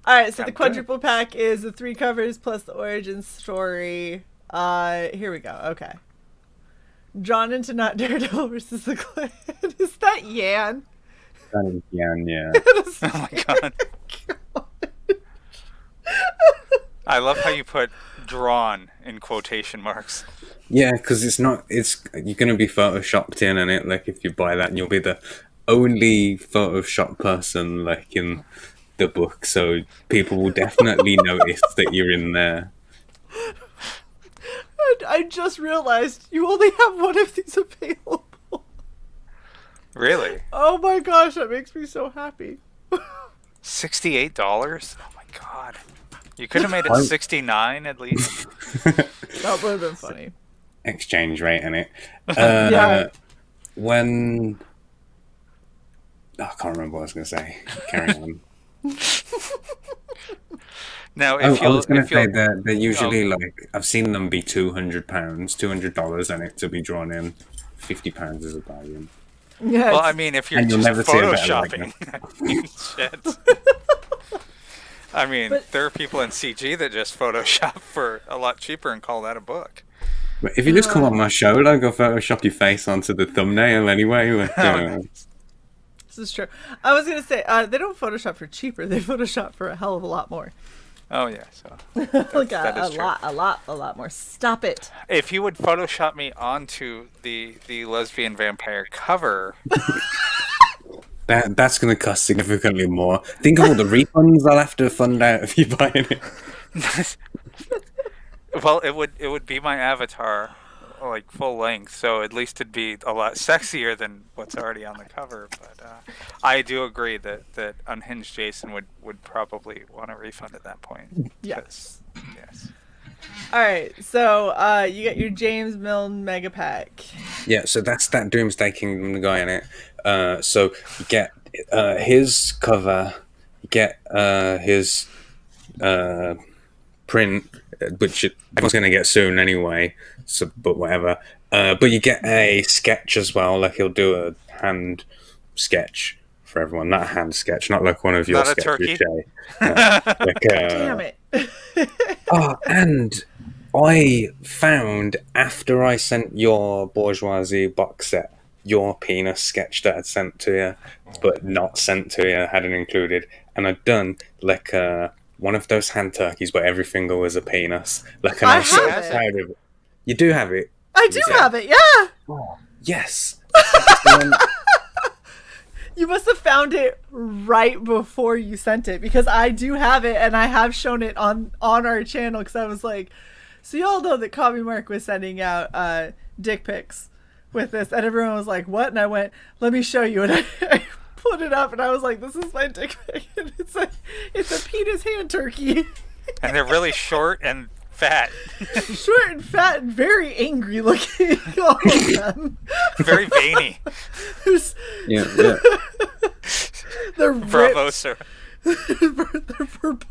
All right, so the quadruple pack is the 3 covers plus the origin story. Here we go. Okay. Drawn into Not Daredevil versus the Clan. Is that Yan? That is Yan, yeah. Oh my god. I love how you put "drawn" in quotation marks. Yeah, because you're going to be photoshopped in it. Like, if you buy that, you'll be the only Photoshop person, like, in the book. So people will definitely notice that you're in there. I just realized you only have one of these available. Really? Oh my gosh, that makes me so happy. $68? Oh my god. You could have made it $69 at least. That would have been funny. Exchange rate in it. Yeah. When... Oh, I can't remember what I was going to say. Carry on. Now, I was going to say that they're usually like, I've seen them be £200, $200 in it to be drawn in. £50 is a bargain. Yeah, well, I mean, if you're and you'll just never see a better photoshopping, I mean, shit. I mean, there are people in CG that just Photoshop for a lot cheaper and call that a book. But if you just come on my show, like, I'll Photoshop your face onto the thumbnail anyway. Like, This is true. I was going to say, they don't Photoshop for cheaper. They Photoshop for a hell of a lot more. Oh, yeah. So like a lot more. Stop it. If you would Photoshop me onto the lesbian vampire cover... That's going to cost significantly more. Think of all the refunds I'll have to fund out if you buy it. Well, it would be my avatar, like full length, so at least it'd be a lot sexier than what's already on the cover. But I do agree that Unhinged Jason would probably want a refund at that point. Yes. Yes. All right, so you get your James Milne Mega Pack. Yeah, so that's that Doomsday Kingdom guy in it. So you get his cover, you get his print, which everyone's going to get soon anyway, so, but whatever. But you get a sketch as well, like he'll do a hand sketch for everyone. Not a hand sketch, not like one of your not sketches, Shae. Damn it. Oh, and I found, after I sent your Bourgeoisie box set, your penis sketch that I'd sent to you, but not sent to you, hadn't included, and I'd done like one of those hand turkeys where every finger was a penis. Like, and I was so proud of it. You do have it? I do have it, yeah! Oh, yes! You must have found it right before you sent it, because I do have it, and I have shown it on our channel, because I was like, So you all know that Commie Mark was sending out dick pics with this, and everyone was like, "What?" And I went, "Let me show you." And I put it up, and I was like, "This is my dick pic." And it's a penis hand turkey. And they're really short and fat. Short and fat and very angry looking, all of them. Very veiny. Yeah. They're Bravo, ripped. sir. They're verbose.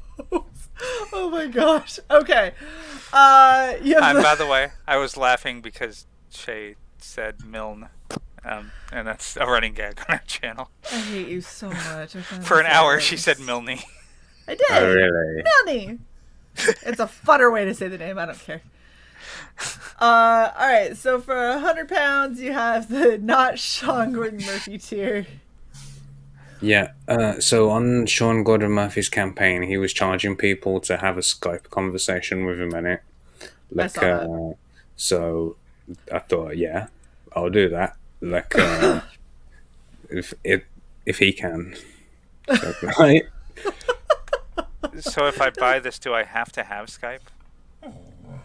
Oh my gosh. Okay. By the way, I was laughing because Shae said Milne. And that's a running gag on our channel. I hate you so much. For an hour, she said Milne. I did. Oh, really? Milne. It's a funner way to say the name. I don't care. All right. So for £100, you have the not Sean Gordon Murphy tier. Yeah. So on Sean Gordon Murphy's campaign, he was charging people to have a Skype conversation with him in it. I saw that. So I thought, yeah, I'll do that. Like, if he can, so, right? So if I buy this, do I have to have Skype?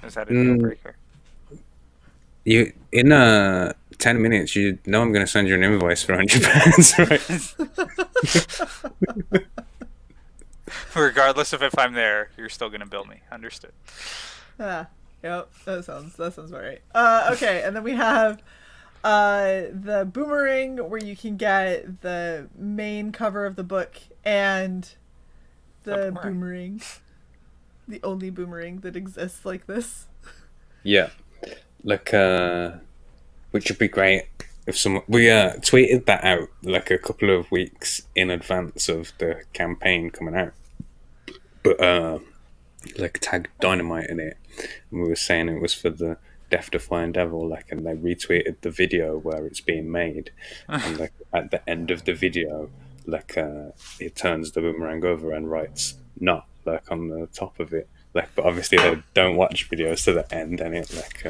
Is that a deal breaker? You in 10 minutes, you know I'm going to send you an invoice for £100, right? Regardless of if I'm there, you're still going to bill me. Understood. Yep. That sounds about right. Okay, and then we have the Boomerang, where you can get the main cover of the book and the boomerang. The only boomerang that exists like this. Yeah, like which would be great if someone we tweeted that out like a couple of weeks in advance of the campaign coming out, but like tagged Dynamite in it, and we were saying it was for the Death Defying Devil, like, and they retweeted the video where it's being made, and like at the end of the video, like it turns the boomerang over and writes "not" like on the top of it, like, but obviously they don't watch videos to the end, and it like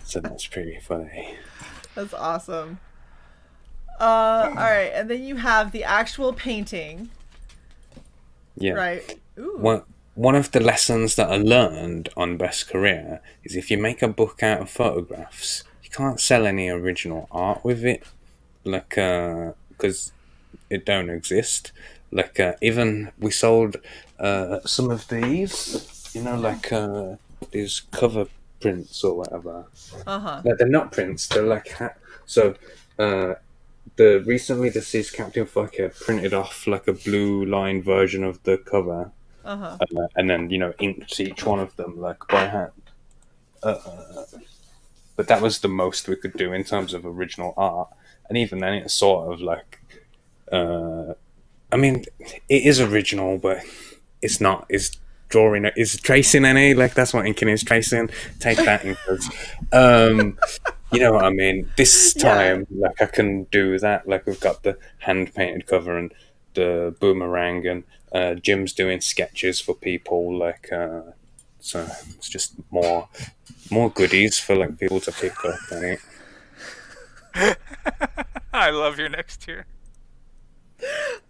so that's pretty funny. That's awesome. All right, and then you have the actual painting. Yeah. Right. Ooh. One of the lessons that I learned on Best Career is if you make a book out of photographs, you can't sell any original art with it, like, because it don't exist. Like, even we sold some of these, you know, like these cover prints or whatever. Like, they're not prints, they're like so the recently deceased Captain Fucker printed off like a blue line version of the cover, and then, you know, inked each one of them like by hand. But that was the most we could do in terms of original art, and even then it's sort of like I mean, it is original, but it's not. Is drawing? Is tracing any? Like, that's what inking is, tracing. Take that, inkers. You know what I mean? This time, like, I can do that. Like, we've got the hand painted cover and the boomerang, and Jim's doing sketches for people. Like, so it's just more goodies for like people to pick up. Right? I love your next tier.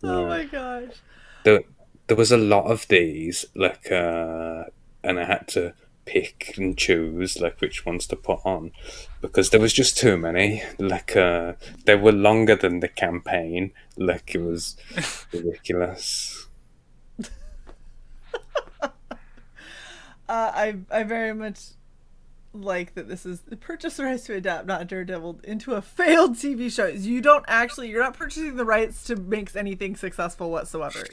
Oh my gosh. There was a lot of these, like, and I had to pick and choose like which ones to put on because there was just too many. Like, they were longer than the campaign. Like, it was ridiculous. I very much like that this is the purchase the rights to adapt Not Daredevil into a failed TV show. You're not purchasing the rights to make anything successful whatsoever.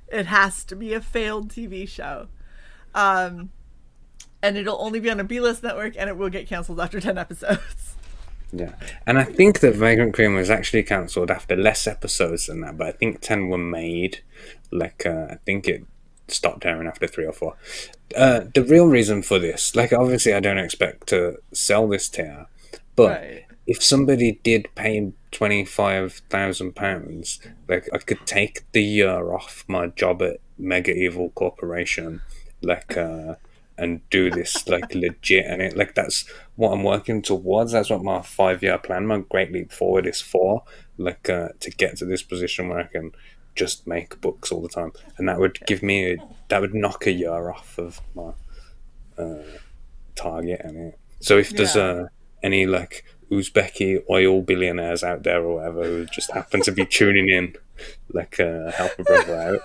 It has to be a failed TV show. And it'll only be on a B-list network, and it will get canceled after 10 episodes. Yeah, and I think that Vagrant Queen was actually cancelled after less episodes than that, but I think 10 were made. Like, I think it stopped airing after 3 or 4. The real reason for this, like, obviously I don't expect to sell this tier, but if somebody did pay £25,000, like, I could take the year off my job at Mega Evil Corporation, like, and do this like legit, and it, like, that's what I'm working towards. That's what my 5-year plan, my Great Leap Forward, is for, like, to get to this position where I can just make books all the time, and that would give me that would knock a year off of my target in it. So if there's any like Uzbeki oil billionaires out there or whatever who just happen to be tuning in, like help a brother out.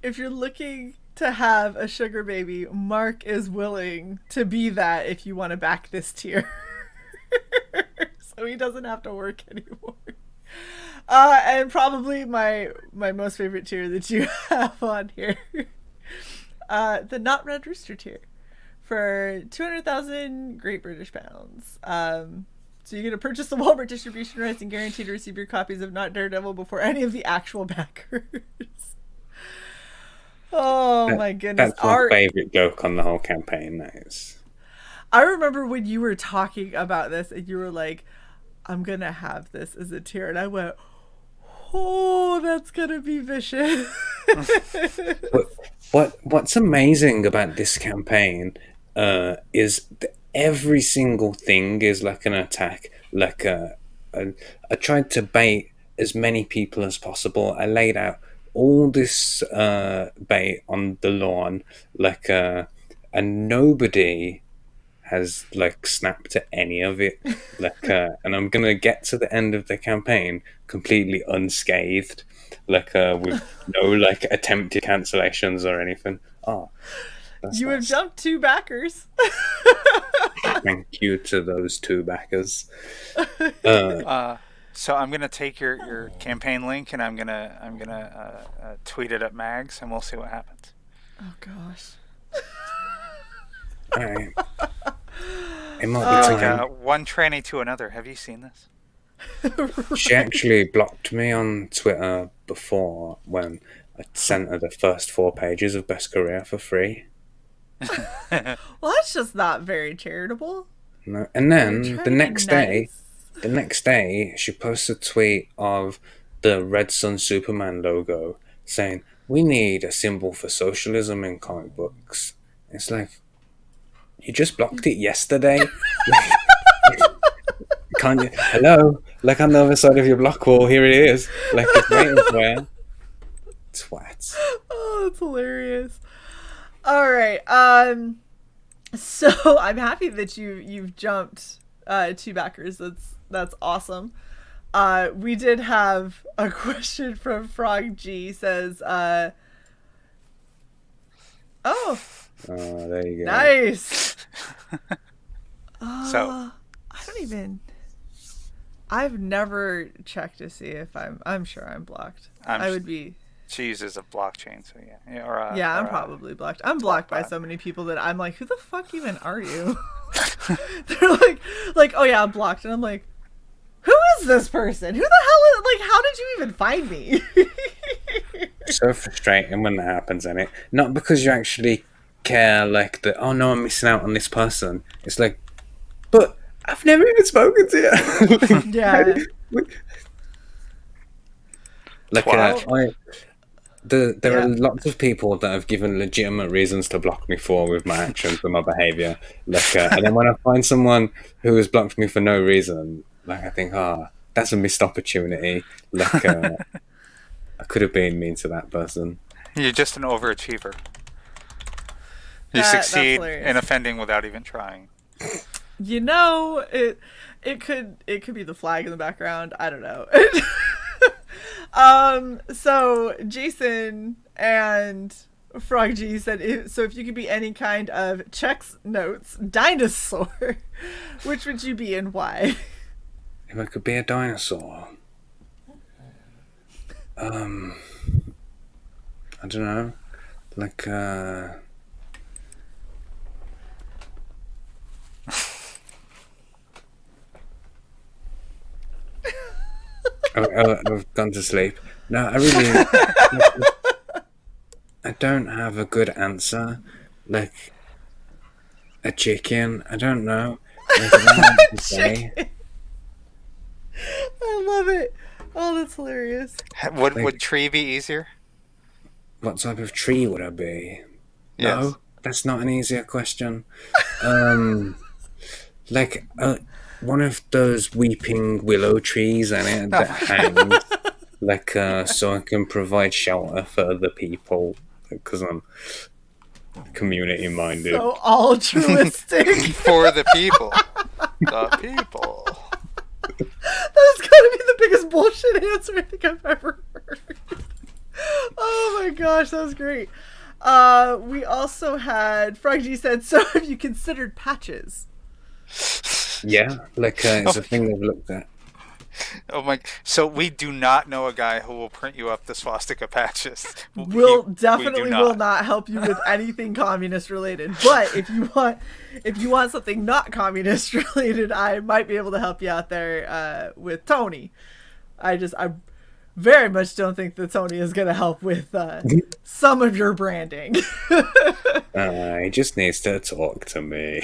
If you're looking to have a sugar baby, Mark is willing to be that if you want to back this tier. So he doesn't have to work anymore. And probably my most favorite tier that you have on here, the Not Red Rooster tier for 200,000 Great British Pounds. So you get to purchase the Walmart distribution rights and guaranteed to receive your copies of Not Daredevil before any of the actual backers. Oh my goodness. That's my favorite joke on the whole campaign, that is. I remember when you were talking about this and you were like, I'm going to have this as a tier. And I went, oh, that's going to be vicious. What's amazing about this campaign is every single thing is like an attack. Like I tried to bait as many people as possible. I laid out all this bait on the lawn, like and nobody has like snapped at any of it. Like and I'm gonna get to the end of the campaign completely unscathed, like with no like attempted cancellations or anything. Oh, you have jumped 2 backers. Thank you to those 2 backers. So I'm gonna take your campaign link and I'm gonna tweet it at Mags and we'll see what happens. Oh gosh. All right. It might be time. One tranny to another. Have you seen this? She actually blocked me on Twitter before when I sent her the first 4 pages of Best Career for free. Well, that's just not very charitable. No. And then the next day, she posts a tweet of the Red Sun Superman logo saying, "We need a symbol for socialism in comic books." It's like, you just blocked it yesterday. Can't you? Hello, like on the other side of your block wall, here it is. Like it's waiting for you. Twats. Oh, that's hilarious. All right. So I'm happy that you've jumped 2 backers. That's awesome. We did have a question from Frog G. Says, oh, there you go. Nice. So I've never checked to see if I'm sure I'm blocked. I would be. She uses a blockchain, so yeah. I'm probably blocked. I'm blocked by so many people that I'm like, who the fuck even are you? They're like, oh yeah, I'm blocked, and I'm like, who is this person? Who the hell is, like, how did you even find me? So frustrating when that happens, isn't it? Not because you actually care, like that. Oh no, I'm missing out on this person. It's like, but I've never even spoken to you. Like, yeah. Like, there are lots of people that have given legitimate reasons to block me with my actions and my behaviour. Like, and then when I find someone who has blocked me for no reason, like I think, that's a missed opportunity. Like, I could have been mean to that person. You're just an overachiever. You succeed in offending without even trying. You know, it could be the flag in the background. I don't know. So Jason and Frog G said, so if you could be any kind of Chex Notes dinosaur, which would you be and why? If I could be a dinosaur, I don't know, like I've gone to sleep. No, I really I don't have a good answer. Like a chicken, I don't know. Like, I don't know what to say. I love it. Oh, that's hilarious. Would tree be easier? What type of tree would I be? Yes. No, that's not an easier question. Like one of those weeping willow trees in it that hangs, like so I can provide shelter for other people because I'm community minded. So altruistic. For the people. The people. That's gotta be the biggest bullshit answer I think I've ever heard. Oh my gosh, that was great. We also had Frog G said, so have you considered patches? Yeah, like it's a thing they've looked at. Oh my! So we do not know a guy who will print you up the swastika patches. Will we not help you with anything communist related. But if you want something not communist related, I might be able to help you out there with Tony. I very much don't think that Tony is going to help with some of your branding. He just needs to talk to me.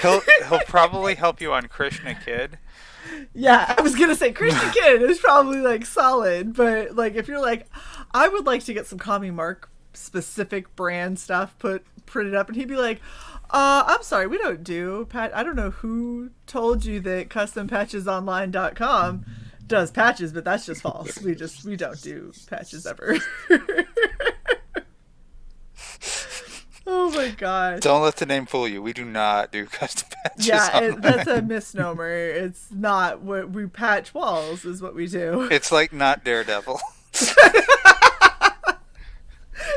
He'll probably help you on Krishna Kid. Yeah, I was gonna say Christian Kid is probably like solid, but like if you're like, I would like to get some Commie Mark specific brand stuff printed up, and he'd be like, I'm sorry, we don't do I don't know who told you that custompatchesonline.com does patches, but that's just false. We don't do patches ever. Oh my god. Don't let the name fool you. We do not do custom patches. Yeah, that's a misnomer. It's not what we patch walls is what we do. It's like Not Daredevil.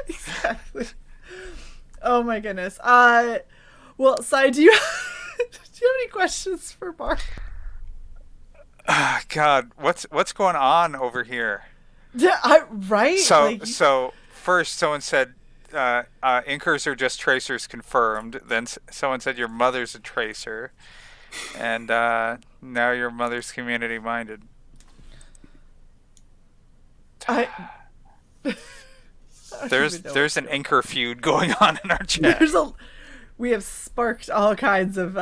Exactly. Oh my goodness. Well, Sai, do you have any questions for Mark? God, what's going on over here? Yeah, right? So first someone said inkers are just tracers confirmed. Then someone said your mother's a tracer, and now your mother's community minded. There's an inker feud going on in our chat. We have sparked all kinds of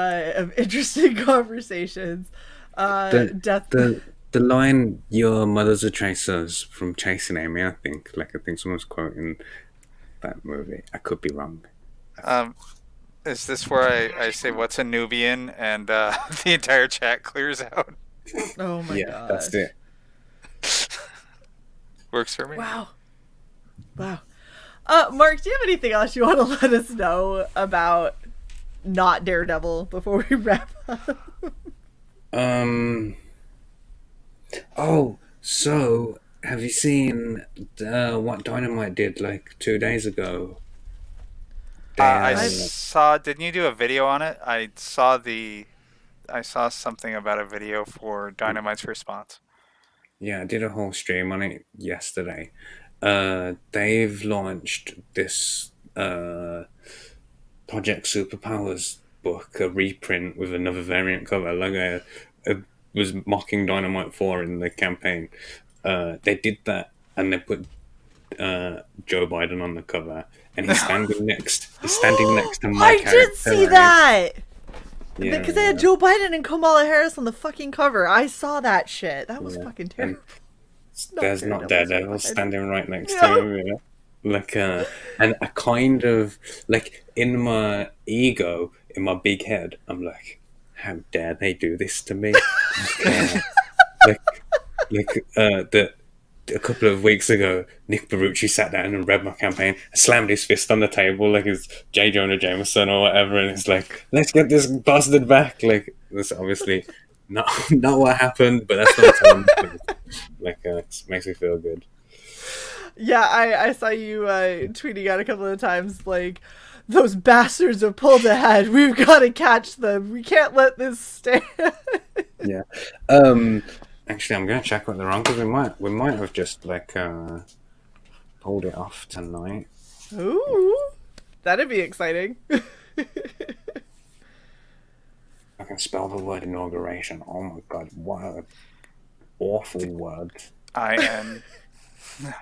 interesting conversations. The line "Your mother's a tracer" from Chasing Amy. I think someone's quoting that movie. I could be wrong. Is this where I say what's a Nubian and the entire chat clears out? Oh my god. Yeah, that's it. Works for me. Wow. Mark, do you have anything else you want to let us know about Not Daredevil before we wrap up? Oh, so have you seen what Dynamite did like 2 days ago? I saw. Didn't you do a video on it? I saw something about a video for Dynamite's response. Yeah, I did a whole stream on it yesterday. They've launched this Project Superpowers book, a reprint with another variant cover. Like I was mocking Dynamite 4 in the campaign. They did that, and they put Joe Biden on the cover, and he's standing next to my character. I did see that! Yeah, because they had Joe Biden and Kamala Harris on the fucking cover. I saw that shit. That was fucking terrible. There's Not Daredevil standing right next to him, you know? Like, and I kind of, like, in my ego, in my big head, I'm like, how dare they do this to me? A couple of weeks ago, Nick Barucci sat down and read my campaign, slammed his fist on the table like it's J. Jonah Jameson or whatever, and it's like, let's get this bastard back. Like, that's obviously not what happened, but that's what I'm telling you. Like, it makes me feel good. Yeah, I saw you tweeting out a couple of times, like, those bastards have pulled ahead. We've got to catch them. We can't let this stand. Yeah. Actually, I'm going to check what they're on, because we might have just, like, pulled it off tonight. Ooh, that'd be exciting. I can spell the word inauguration. Oh my god, what an awful word. I am...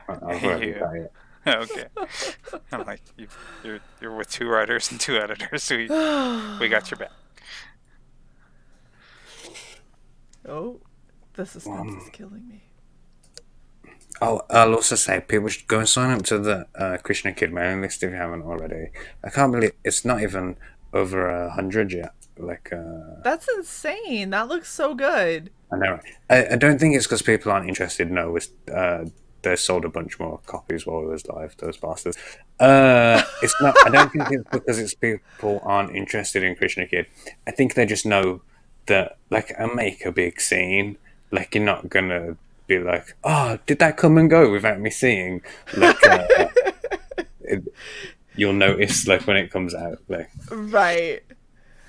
I've already got it. Okay. I'm like, you're with 2 writers and 2 editors, so we got your back. Oh, the suspense is killing me. Oh, I'll also say people should go and sign up to the Krishna Kid mailing list if you haven't already. I can't believe it's not even over 100 yet. Like, that's insane. That looks so good. I know. I don't think it's because people aren't interested. No, they sold a bunch more copies while it was live. Those bastards. It's not. I don't think it's because it's people aren't interested in Krishna Kid. I think they just know that, like, I make a big scene. Like, you're not gonna be like, oh, did that come and go without me seeing? Like, you'll notice, like, when it comes out, like, Right.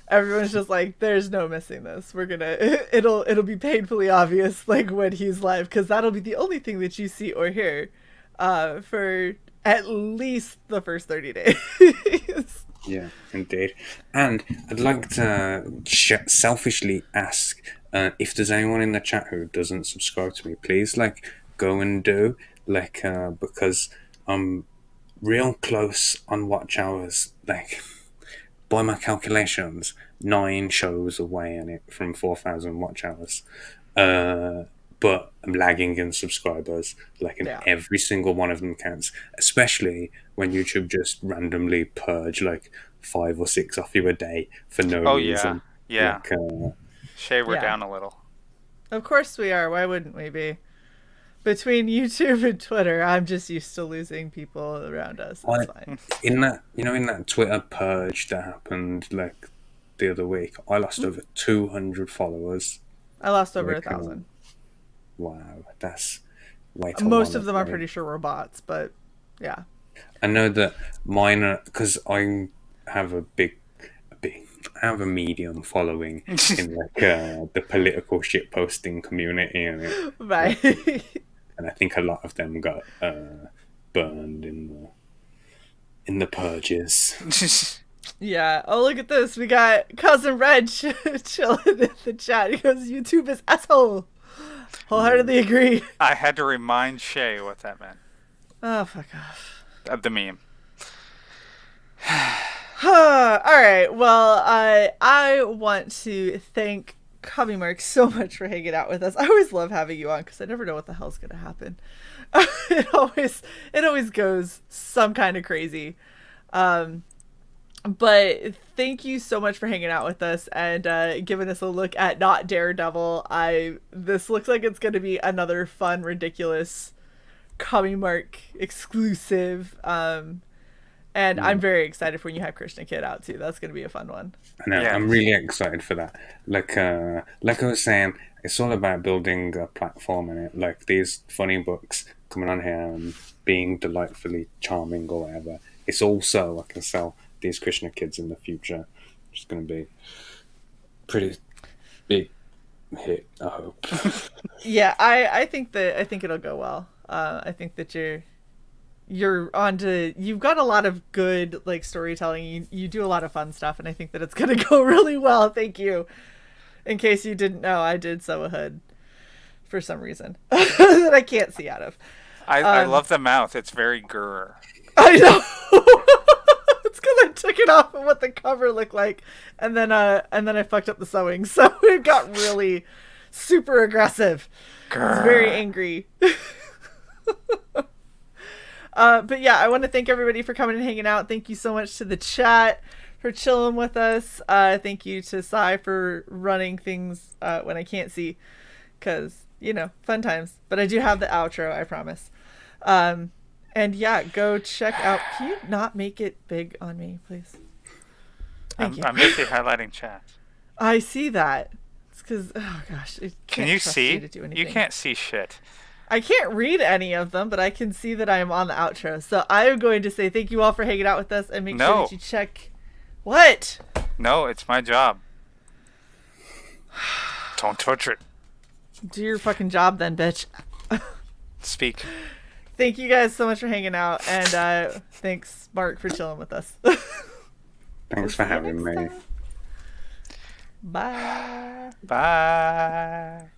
Everyone's just like, there's no missing this. We're gonna, it'll be painfully obvious, like, when he's live, because that'll be the only thing that you see or hear for at least the first 30 days. yeah, indeed. And I'd like to selfishly ask if there's anyone in the chat who doesn't subscribe to me, please, like, go and do, like, because I'm real close on watch hours, like, by my calculations, 9 shows away in it from 4,000 watch hours. But I'm lagging in subscribers, like, and every single one of them counts, especially when YouTube just randomly purge, like, 5 or 6 off you a day for no reason. Yeah. Like, Shae, we're down a little. Of course we are. Why wouldn't we be? Between YouTube and Twitter, I'm just used to losing people around us. It's fine. In that Twitter purge that happened, like, the other week, I lost over 200 followers. I lost over 1,000. Wow, that's way too Most of them I'm pretty sure were bots, but yeah. I know that mine are, because I have a medium following in, like, the political shit posting community, and right. And I think a lot of them got burned in the purges. Yeah. Oh, look at this. We got Cousin Red chilling in the chat. He goes, YouTube is asshole. Wholeheartedly agree. I had to remind Shae what that meant. Oh, fuck off. The meme. All right. Well, I want to thank Cubby Mark so much for hanging out with us. I always love having you on because I never know what the hell's gonna happen. It always goes some kind of crazy. But thank you so much for hanging out with us and giving us a look at Not Daredevil. This looks like it's gonna be another fun, ridiculous Cubby Mark exclusive. And I'm very excited for when you have Krishna Kid out too. That's going to be a fun one. I know, I'm really excited for that. Like I was saying, it's all about building a platform in it. Like, these funny books coming on here and being delightfully charming or whatever. It's also, I can sell these Krishna Kids in the future. It's going to be pretty big hit, I hope. Yeah, I think it'll go well. I think that you've got a lot of good, like, storytelling. You do a lot of fun stuff, and I think that it's gonna go really well. Thank you. In case you didn't know, I did sew a hood for some reason that I can't see out of. I love the mouth. It's very grr. I know. It's because I took it off of what the cover looked like, and then I fucked up the sewing, so it got really super aggressive. Grr. I was very angry. But yeah, I want to thank everybody for coming and hanging out. Thank you so much to the chat for chilling with us. Thank you to CY for running things when I can't see, because, fun times. But I do have the outro, I promise. And yeah, go check out. Can you not make it big on me, please? Thank you. I'm busy highlighting chat. I see that. It's because, oh gosh. Can you see? You can't see shit. I can't read any of them, but I can see that I am on the outro. So I am going to say thank you all for hanging out with us, and make sure that you check. What? No, it's my job. Don't touch it. Do your fucking job then, bitch. Speak. Thank you guys so much for hanging out, and thanks, Mark, for chilling with us. Thanks for having me. Bye. Bye.